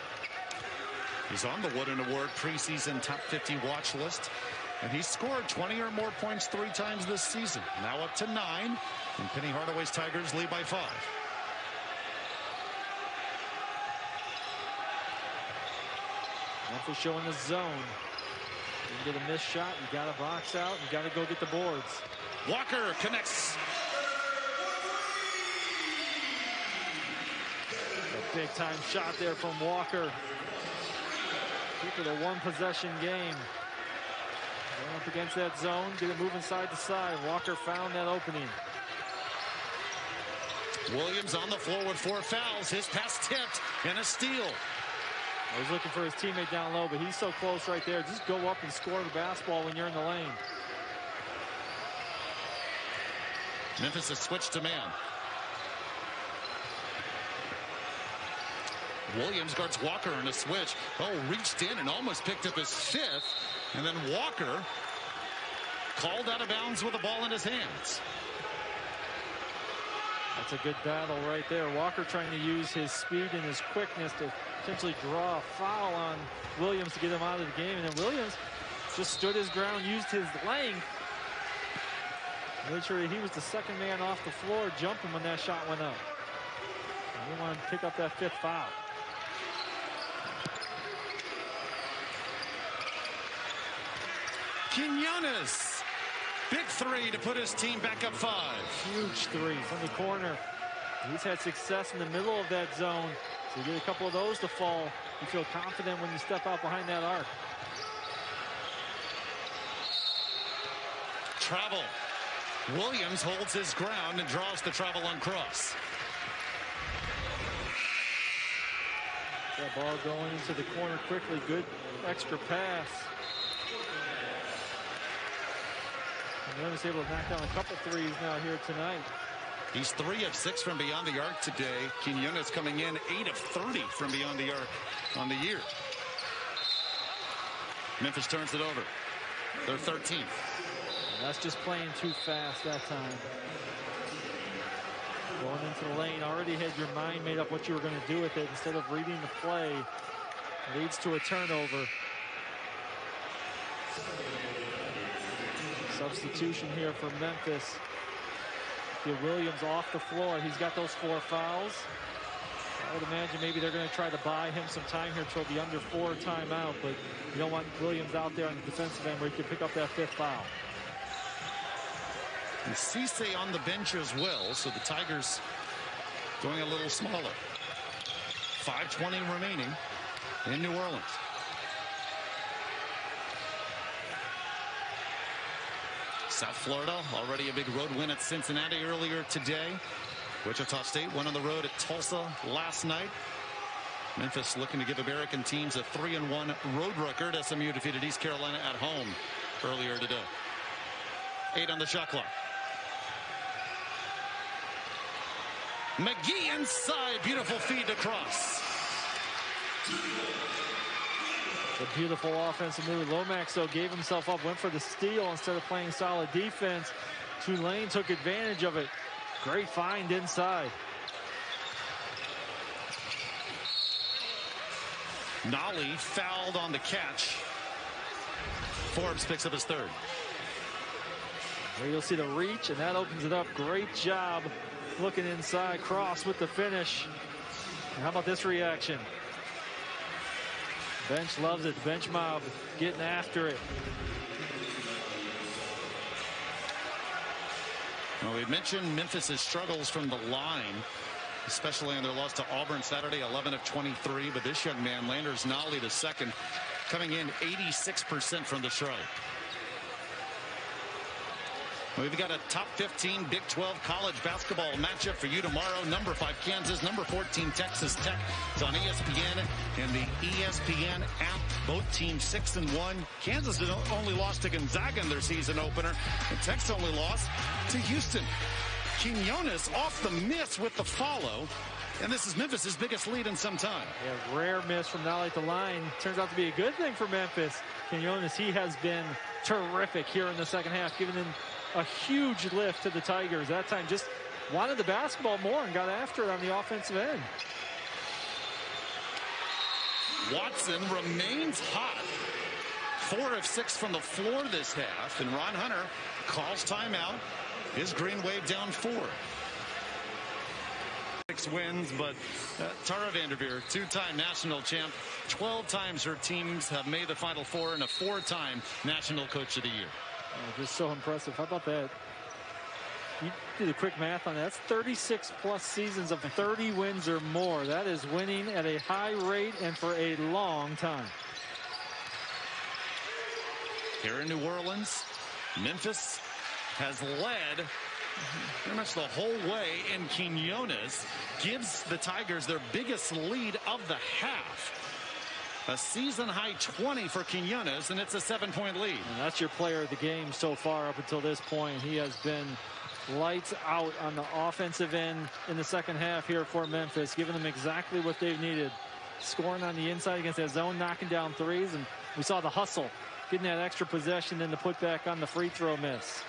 He's on the Wooden Award preseason top 50 watch list. And he scored 20 or more points 3 times this season. Now up to 9. And Penny Hardaway's Tigers lead by 5. Memphis showing the zone. You get a missed shot, you got to box out, you got to go get the boards. Walker connects. A big time shot there from Walker. Keep it a 1-possession game. Going up against that zone, get it moving side to side. Walker found that opening. Williams on the floor with 4 fouls. His pass tipped and a steal. He's looking for his teammate down low, but he's so close right there. Just go up and score the basketball when you're in the lane. Memphis has switched to man. Williams guards Walker in a switch. Oh, reached in and almost picked up his 5th. And then Walker called out of bounds with the ball in his hands. That's a good battle right there. Walker trying to use his speed and his quickness to potentially draw a foul on Williams to get him out of the game. And then Williams just stood his ground, used his length. Made sure he was the second man off the floor, jumping when that shot went up. And he wanted to pick up that 5th foul. Quinones, big three to put his team back up 5. Huge three from the corner. He's had success in the middle of that zone. So you get a couple of those to fall. You feel confident when you step out behind that arc. Travel. Williams holds his ground and draws the travel on cross. That ball going into the corner quickly. Good extra pass. And Memphis able to knock down a couple threes now here tonight. He's 3 of 6 from beyond the arc today. Quinones coming in 8 of 30 from beyond the arc on the year. Memphis turns it over. They're 13th. And that's just playing too fast that time. Going into the lane, already had your mind made up what you were going to do with it. Instead of reading the play, leads to a turnover. Substitution here for Memphis. Get Williams off the floor. He's got those 4 fouls. I would imagine maybe they're going to try to buy him some time here toward the under 4 timeout, but you don't want Williams out there on the defensive end where he can pick up that 5th foul. And Cisse on the bench as well, so the Tigers going a little smaller. 5:20 remaining in New Orleans. South Florida already a big road win at Cincinnati earlier today. Wichita State went on the road at Tulsa last night. Memphis looking to give American teams a 3-1 road record. SMU defeated East Carolina at home earlier today. 8 on the shot clock. McGee inside. Beautiful feed to Cross. A beautiful offensive move. Lomax, though, gave himself up, went for the steal instead of playing solid defense. Tulane took advantage of it. Great find inside. Nolly fouled on the catch. Forbes picks up his 3rd. There you'll see the reach, and that opens it up. Great job looking inside. Cross with the finish. And how about this reaction? Bench loves it. Bench mob getting after it. Well, we mentioned Memphis' struggles from the line, especially on their loss to Auburn Saturday, 11 of 23. But this young man, Landers Nolly, the second, coming in 86% from the stripe. We've got a top 15 Big 12 college basketball matchup for you tomorrow. Number 5 Kansas, number 14 Texas Tech. It's on ESPN and the ESPN app. Both teams 6-1. Kansas has only lost to Gonzaga in their season opener, and Tech's only lost to Houston. Quinones off the miss with the follow, and this is Memphis' biggest lead in some time. Yeah, rare miss from Nolly at the line. Turns out to be a good thing for Memphis. Quinones, he has been terrific here in the second half, giving them a huge lift to the Tigers. That time just wanted the basketball more and got after it on the offensive end. Watson remains hot. 4 of 6 from the floor this half, and Ron Hunter calls timeout. His Green Wave down 4. 6 wins, but Tara Vanderveer, 2-time national champ. 12 times her teams have made the Final Four, and a 4-time National Coach of the Year. Oh, just so impressive. How about that? You do the quick math on that. That's 36 plus seasons of 30 wins or more. That is winning at a high rate and for a long time. Here in New Orleans, Memphis has led pretty much the whole way, and Quinones gives the Tigers their biggest lead of the half. A season-high 20 for Quinones, and it's a 7-point lead. And that's your player of the game so far up until this point. He has been lights out on the offensive end in the second half here for Memphis, giving them exactly what they've needed. Scoring on the inside against that zone, knocking down threes, and we saw the hustle, getting that extra possession and the putback on the free throw miss.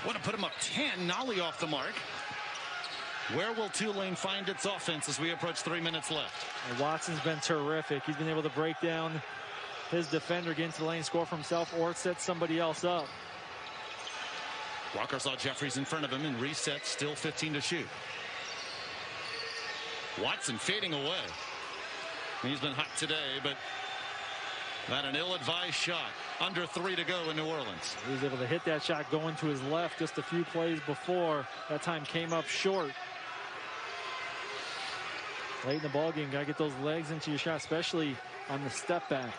Want to put him up 10. Nolly off the mark. Where will Tulane find its offense as we approach 3 minutes left? And Watson's been terrific. He's been able to break down his defender, get into the lane, score for himself, or set somebody else up. Walker saw Jeffries in front of him and resets, still 15 to shoot. Watson fading away. He's been hot today, but not an ill-advised shot. Under 3 to go in New Orleans. He was able to hit that shot going to his left just a few plays before. That time came up short. Late in the ball game, got to get those legs into your shot, especially on the step back.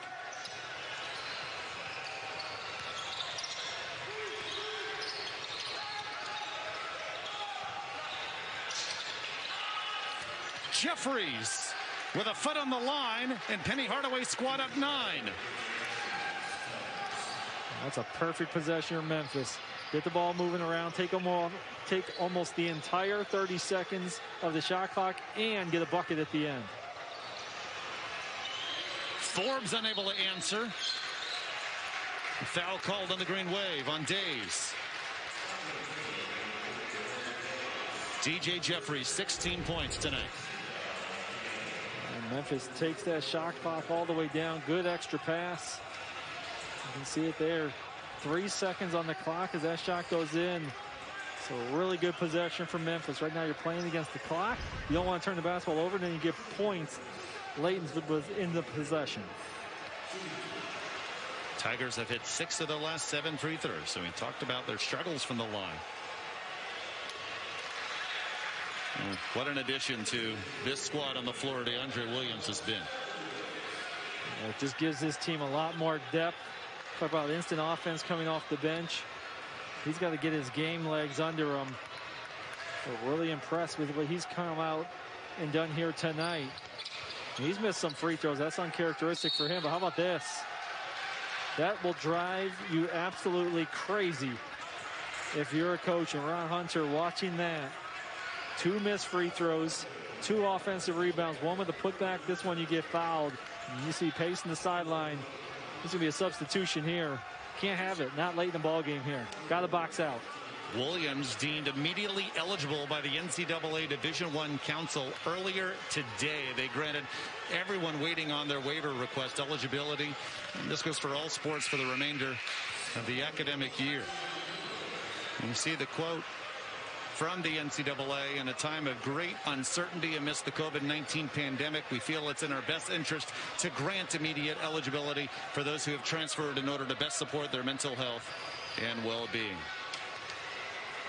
Jeffries with a foot on the line, and Penny Hardaway squad up 9. That's a perfect possession of Memphis. Get the ball moving around, take almost the entire 30 seconds of the shot clock, and get a bucket at the end. Forbes unable to answer. Foul called on the Green Wave on Days. DJ Jeffries, 16 points tonight. And Memphis takes that shot clock all the way down. Good extra pass. You can see it there. 3 seconds on the clock as that shot goes in. So really good possession from Memphis. Right now you're playing against the clock. You don't want to turn the basketball over, then you get points. Layton's was in the possession. Tigers have hit 6 of the last 7 free throws. So we talked about their struggles from the line. What an addition to this squad on the floor DeAndre Williams has been. It just gives this team a lot more depth. Talk about instant offense coming off the bench. He's got to get his game legs under him. We're really impressed with what he's come out and done here tonight. He's missed some free throws. That's uncharacteristic for him. But how about this? That will drive you absolutely crazy if you're a coach and Ron Hunter watching that. 2 missed free throws, 2 offensive rebounds, 1 with a putback. This one you get fouled. And you see pace in the sideline. This will be a substitution here. Can't have it. Not late in the ball game here. Got to box out. Williams deemed immediately eligible by the NCAA Division I Council earlier today. They granted everyone waiting on their waiver request eligibility. And this goes for all sports for the remainder of the academic year. And you see the quote from the NCAA: in a time of great uncertainty amidst the COVID-19 pandemic, we feel it's in our best interest to grant immediate eligibility for those who have transferred in order to best support their mental health and well-being.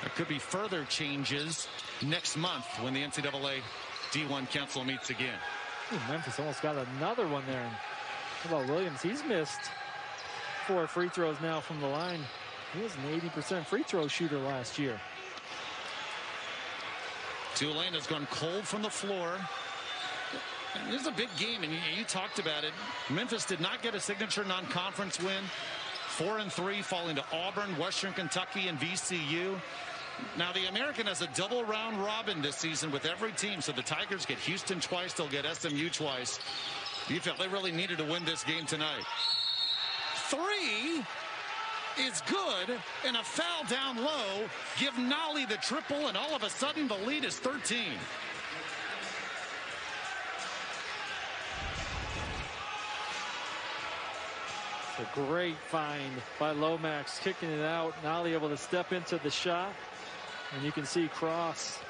There could be further changes next month when the NCAA D1 Council meets again. Ooh, Memphis almost got another one there. How about Williams? He's missed 4 free throws now from the line. He was an 80% free throw shooter last year. Tulane has gone cold from the floor. This is a big game, and you talked about it. Memphis did not get a signature non-conference win. 4-3, falling to Auburn, Western Kentucky, and VCU. Now the American has a double round robin this season with every team. So the Tigers get Houston twice, they'll get SMU twice. You felt they really needed to win this game tonight. 3 is good, and a foul down low. Give Nolly the triple, and all of a sudden the lead is 13. A great find by Lomax, kicking it out. Nolly able to step into the shot, and you can see Cross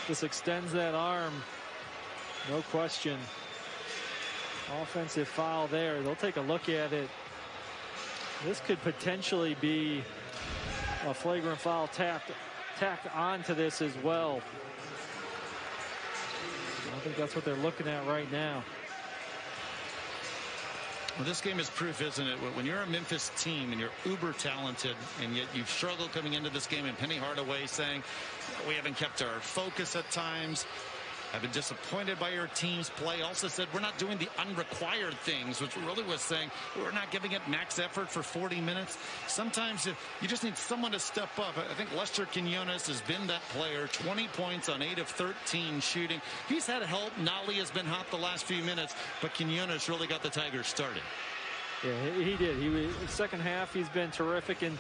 just extends that arm. No question. Offensive foul there. They'll take a look at it. This could potentially be a flagrant foul tacked onto this as well. I think that's what they're looking at right now. Well, this game is proof, isn't it? When you're a Memphis team and you're uber talented, and yet you've struggled coming into this game, and Penny Hardaway saying, we haven't kept our focus at times. I've been disappointed by your team's play. Also said we're not doing the unrequired things, which really was saying we're not giving it max effort for 40 minutes. Sometimes you just need someone to step up. I think Lester Quinones has been that player. 20 points on 8 of 13 shooting. He's had help. Nolly has been hot the last few minutes, but Quinones really got the Tigers started. Yeah, he did. Second half, he's been terrific. And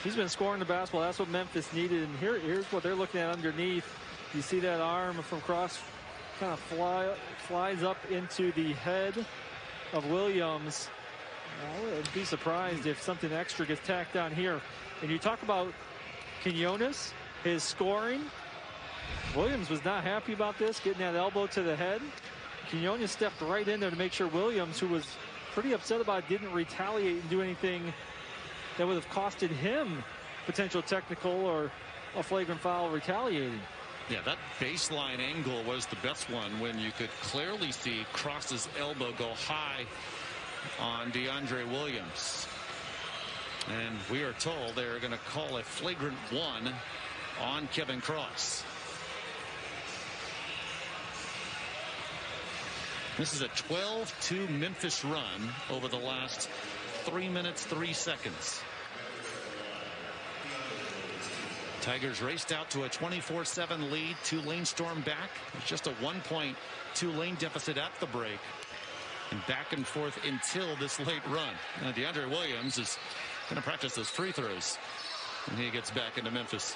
He's been scoring the basketball. That's what Memphis needed. And here's what they're looking at underneath. You see that arm from cross kind of flies up into the head of Williams. I wouldn't be surprised if something extra gets tacked on here. And you talk about Quinones, his scoring. Williams was not happy about this, getting that elbow to the head. Quinones stepped right in there to make sure Williams, who was pretty upset about it, didn't retaliate and do anything that would have costed him potential technical or a flagrant foul retaliating. Yeah, that baseline angle was the best one when you could clearly see Cross's elbow go high on DeAndre Williams. And we are told they're going to call a flagrant one on Kevin Cross. This is a 12-2 Memphis run over the last 3 minutes, 3 seconds. Tigers raced out to a 24-7 lead. Tulane stormed back. It's just a 1-point Tulane deficit at the break. And back and forth until this late run. DeAndre Williams is going to practice those free throws when he gets back into Memphis.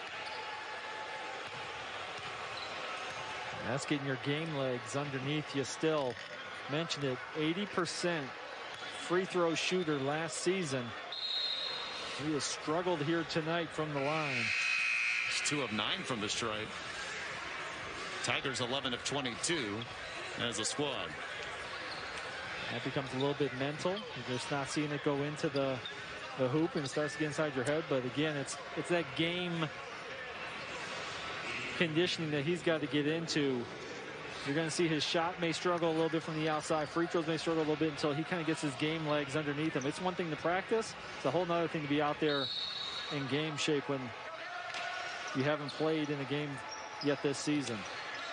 That's getting your game legs underneath you still. Mentioned it, 80% free throw shooter last season. He has struggled here tonight from the line. It's 2 of 9 from the stripe. Tigers 11 of 22 as a squad. That becomes a little bit mental. You're just not seeing it go into the hoop, and it starts to get inside your head. But again, it's that game conditioning that he's got to get into. You're going to see his shot may struggle a little bit from the outside. Free throws may struggle a little bit until he kind of gets his game legs underneath him. It's one thing to practice. It's a whole nother thing to be out there in game shape when you haven't played in a game yet this season.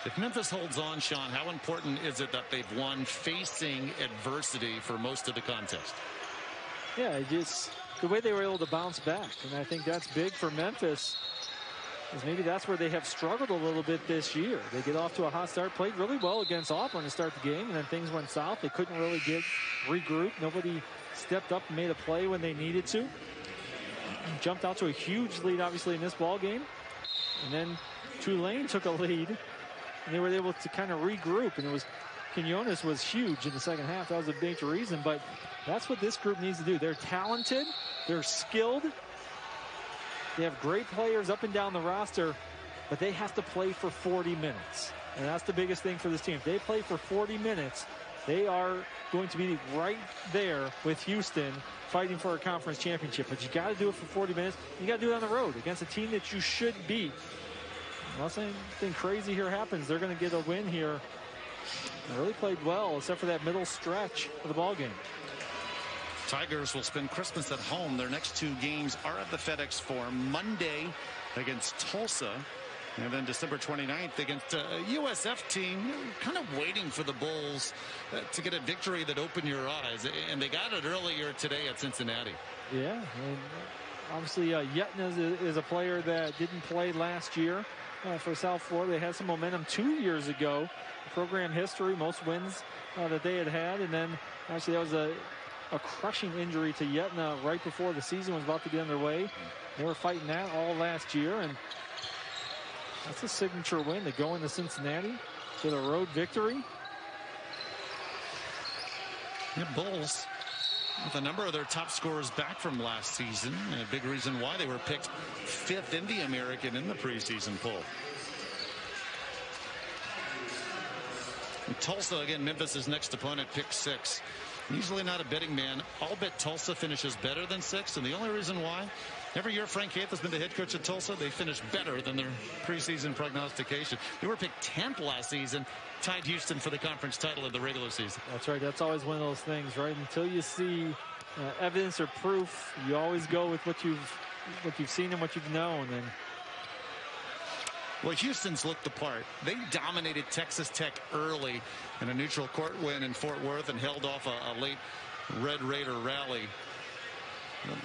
If Memphis holds on, Sean, how important is it that they've won facing adversity for most of the contest? Yeah, just the way they were able to bounce back. And I think that's big for Memphis. Is maybe that's where they have struggled a little bit this year. They get off to a hot start, played really well against Auburn to start the game, and then things went south. They couldn't really get regrouped. Nobody stepped up and made a play when they needed to. Jumped out to a huge lead, obviously, in this ball game. And then Tulane took a lead, and they were able to kind of regroup. And it was Quinones was huge in the second half. That was a major reason, but that's what this group needs to do. They're talented. They're skilled. They have great players up and down the roster, but they have to play for 40 minutes. And that's the biggest thing for this team. If they play for 40 minutes, they are going to be right there with Houston fighting for a conference championship. But you got to do it for 40 minutes. You got to do it on the road against a team that you should beat. Unless anything crazy here happens, they're going to get a win here. They really played well, except for that middle stretch of the ball game. Tigers will spend Christmas at home. Their next 2 games are at the FedEx Forum. Monday against Tulsa, and then December 29th against a USF team kind of waiting for the Bulls to get a victory that opened your eyes. And they got it earlier today at Cincinnati. Yeah, and obviously Yetna is a player that didn't play last year for South Florida. They had some momentum 2 years ago. Program history, most wins that they had. And then actually that was a crushing injury to Yetna right before the season was about to get underway. They were fighting that all last year, and that's a signature win to go into Cincinnati with a road victory. The Bulls with a number of their top scorers back from last season, and a big reason why they were picked 5th in the American in the preseason poll. And Tulsa, again, Memphis' next opponent, pick 6. Usually not a betting man. I'll bet Tulsa finishes better than 6, and the only reason why, every year Frank Haith has been the head coach at Tulsa, they finish better than their preseason prognostication. They were picked 10th last season, tied Houston for the conference title in the regular season. That's right. That's always one of those things, right? Until you see evidence or proof, you always go with what you've seen and what you've known. And well, Houston's looked the part. They dominated Texas Tech early in a neutral court win in Fort Worth and held off a late Red Raider rally.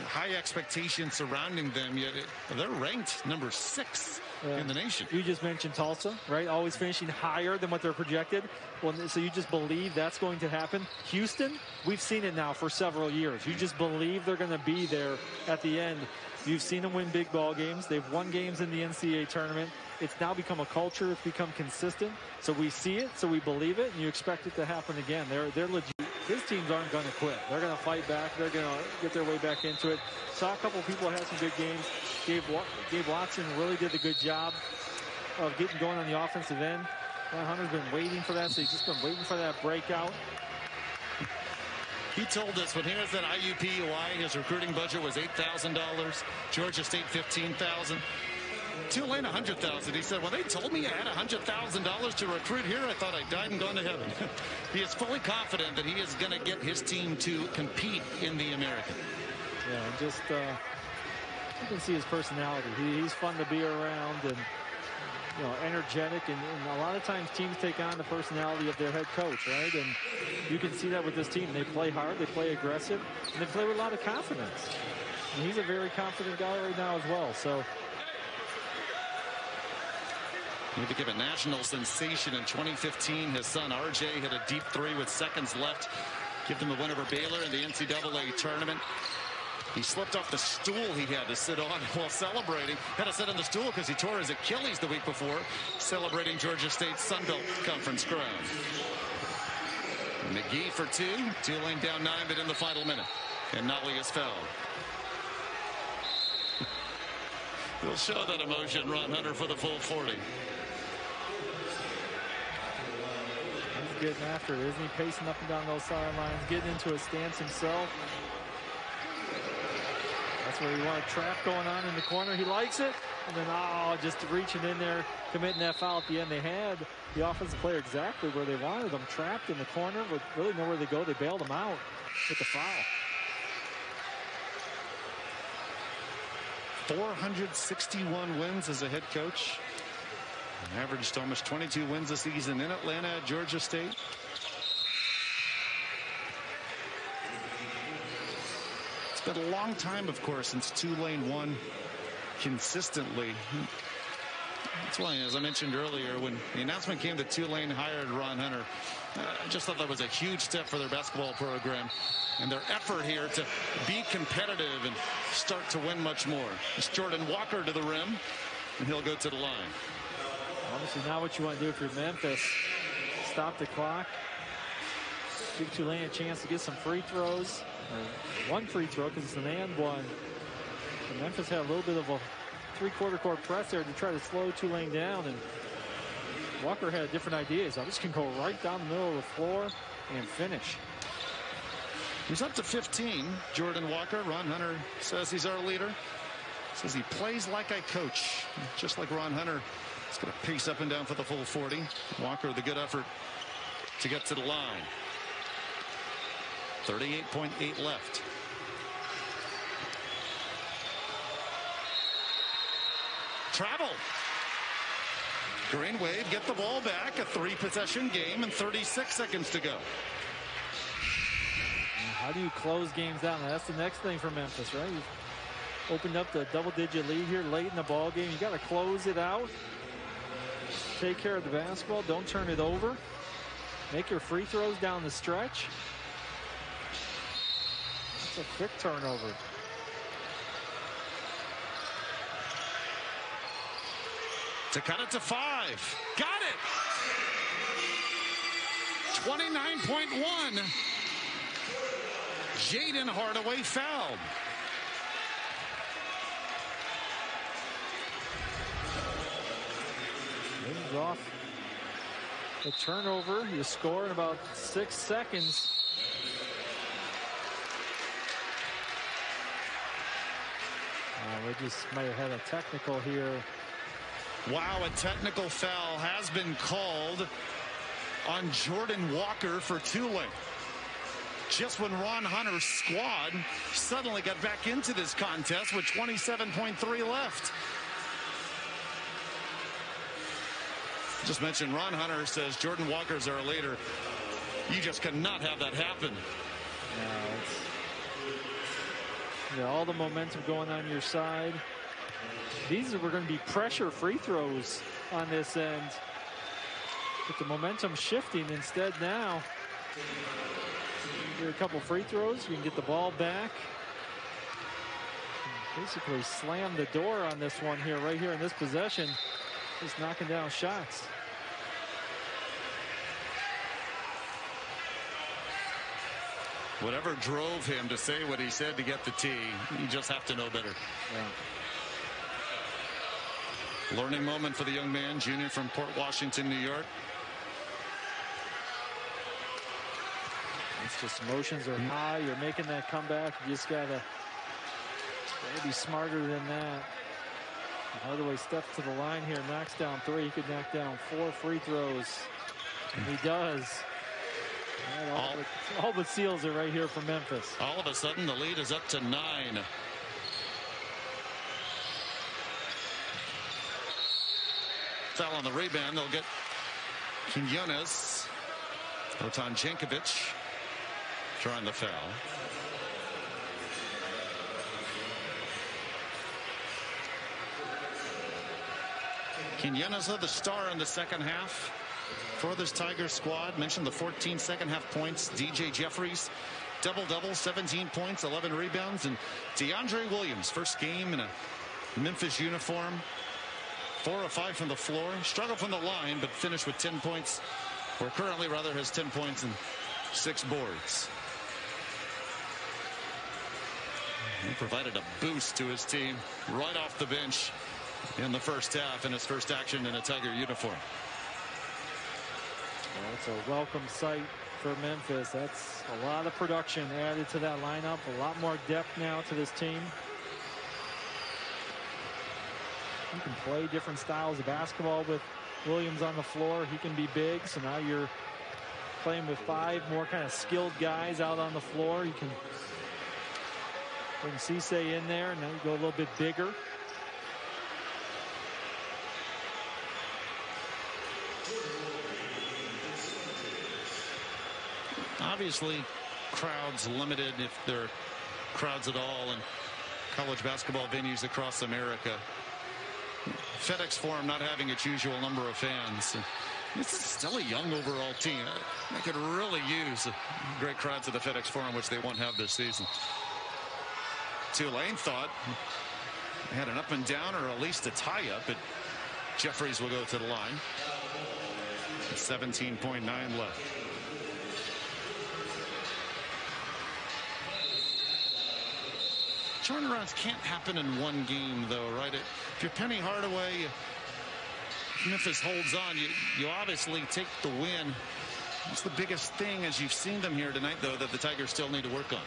High expectations surrounding them, yet they're ranked number 6 in the nation. You just mentioned Tulsa, right? Always finishing higher than what they're projected. Well, so you just believe that's going to happen. Houston, we've seen it now for several years. You just believe they're going to be there at the end. You've seen them win big ball games. They've won games in the NCAA tournament. It's now become a culture. It's become consistent. So we see it, so we believe it, and you expect it to happen again. They're legit. His teams aren't going to quit. They're going to fight back. They're going to get their way back into it. Saw a couple people had some good games. Gabe Watson really did a good job of getting going on the offensive end. Ron Hunter's been waiting for that, so he's just been waiting for that breakout. He told us when he was at IUPUI, his recruiting budget was $8,000. Georgia State, $15,000. Tulane, $100,000. He said, when they told me I had $100,000 to recruit here, I thought I died and gone to heaven. He is fully confident that he is going to get his team to compete in the American. Yeah, and just you can see his personality. He's fun to be around, and energetic, and a lot of times teams take on the personality of their head coach, right? And you can see that with this team. They play hard, they play aggressive, and they play with a lot of confidence. And he's a very confident guy right now as well. So he became a national sensation in 2015. His son RJ hit a deep three with seconds left, give them a win over Baylor in the NCAA tournament. He slipped off the stool he had to sit on while celebrating. Had to sit on the stool because he tore his Achilles the week before, celebrating Georgia State's Sun Belt Conference crown. McGee for two. Tulane down 9, but in the final minute. And Nolly is fouled. He'll show that emotion, Ron Hunter, for the full 40. He's getting after it, isn't he? Pacing up and down those sidelines, getting into a stance himself. That's where you want a trap going on in the corner. He likes it. And then, just reaching in there, committing that foul at the end. They had the offensive player exactly where they wanted them, trapped in the corner with really nowhere to go. They bailed him out with the foul. 461 wins as a head coach. Averaged almost 22 wins a season in Atlanta at Georgia State. It's been a long time, of course, since Tulane won consistently. That's why, as I mentioned earlier, when the announcement came that Tulane hired Ron Hunter, I just thought that was a huge step for their basketball program and their effort here to be competitive and start to win much more. It's Jordan Walker to the rim, and he'll go to the line. Obviously, now what you want to do if you're Memphis, stop the clock, give Tulane a chance to get some free throws. One free throw because it's an and one. And Memphis had a little bit of a three-quarter court press there to try to slow Tulane down, and Walker had different ideas. I'm just going to go right down the middle of the floor and finish. He's up to 15, Jordan Walker. Ron Hunter says he's our leader. Says he plays like I coach. Just like Ron Hunter, he's going to pace up and down for the full 40. Walker, the good effort to get to the line. 38.8 left. Travel. Green Wave get the ball back. A 3-possession game and 36 seconds to go. How do you close games down? That's the next thing for Memphis, right? You've opened up the double-digit lead here late in the ball game. You got to close it out. Take care of the basketball. Don't turn it over. Make your free throws down the stretch. It's a quick turnover. To cut it to 5. Got it. 29.1. Jaden Hardaway fouled. This is off the turnover. You score in about 6 seconds. We just might have had a technical here. Wow, a technical foul has been called on Jordan Walker for Tulane. Just when Ron Hunter's squad suddenly got back into this contest with 27.3 left. Just mentioned Ron Hunter says Jordan Walker's our leader. You just cannot have that happen. No, all the momentum going on your side. These were going to be pressure free throws on this end. But the momentum shifting instead now. Get a couple free throws. You can get the ball back. basically slammed the door on this one here, right here in this possession. Just knocking down shots. Whatever drove him to say what he said to get the tee, you just have to know better. Yeah. Learning moment for the young man, junior from Port Washington, New York. It's just emotions are high. You're making that comeback. You just gotta be smarter than that. Hardaway steps to the line here, knocks down 3. He could knock down 4 free throws. And he does. And all but seals it right here for Memphis. All of a sudden, the lead is up to 9. Foul on the rebound. They'll get Quinones. Otan Jankovic drawing the foul. Quinones, the star in the second half for this Tigers squad. Mentioned the 14 second half points. DJ Jeffries, double-double, 17 points, 11 rebounds. And DeAndre Williams, first game in a Memphis uniform. 4 of 5 from the floor. Struggled from the line, but finished with 10 points. Or currently, rather, has 10 points and 6 boards. He provided a boost to his team right off the bench in the first half in his first action in a Tiger uniform. Well, it's a welcome sight for Memphis. That's a lot of production added to that lineup. A lot more depth now to this team. You can play different styles of basketball with Williams on the floor. He can be big, so now you're playing with 5 more kind of skilled guys out on the floor. You can bring Cisse in there, and now you go a little bit bigger. Obviously, crowds limited, if there are crowds at all, in college basketball venues across America. FedEx Forum not having its usual number of fans. This is still a young overall team. They could really use great crowds at the FedEx Forum, which they won't have this season. Tulane thought they had an up and down, or at least a tie-up, but Jeffries will go to the line. 17.9 left. Turnarounds can't happen in one game, though, right? If you're Penny Hardaway, Memphis holds on. You obviously take the win. It's the biggest thing, as you've seen them here tonight, though, that the Tigers still need to work on.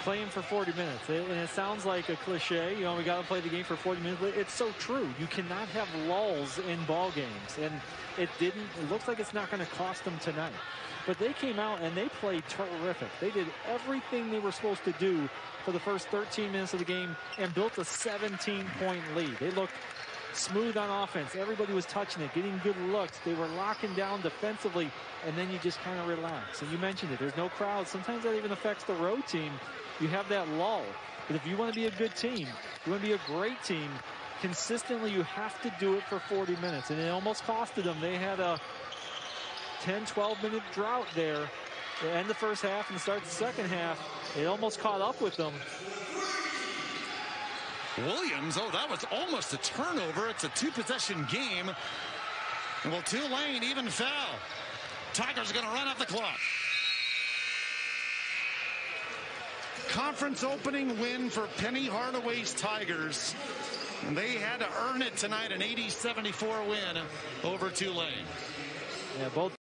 Playing for 40 minutes. And it sounds like a cliche. You know, we got to play the game for 40 minutes. But it's so true. You cannot have lulls in ball games. And it looks like it's not going to cost them tonight. But they came out and they played terrific. They did everything they were supposed to do for the first 13 minutes of the game and built a 17-point lead. They looked smooth on offense. Everybody was touching it, getting good looks. They were locking down defensively, and then you just kind of relax. And you mentioned it. There's no crowd. Sometimes that even affects the road team. You have that lull. But if you want to be a good team, you want to be a great team, consistently you have to do it for 40 minutes. And it almost costed them. They had a 10, 12-minute drought there to end the first half and start the second half. It almost caught up with them. Williams, that was almost a turnover. It's a 2-possession game. And will Tulane even foul? Tigers are going to run off the clock. Conference opening win for Penny Hardaway's Tigers. And they had to earn it tonight, an 80-74 win over Tulane. Yeah, both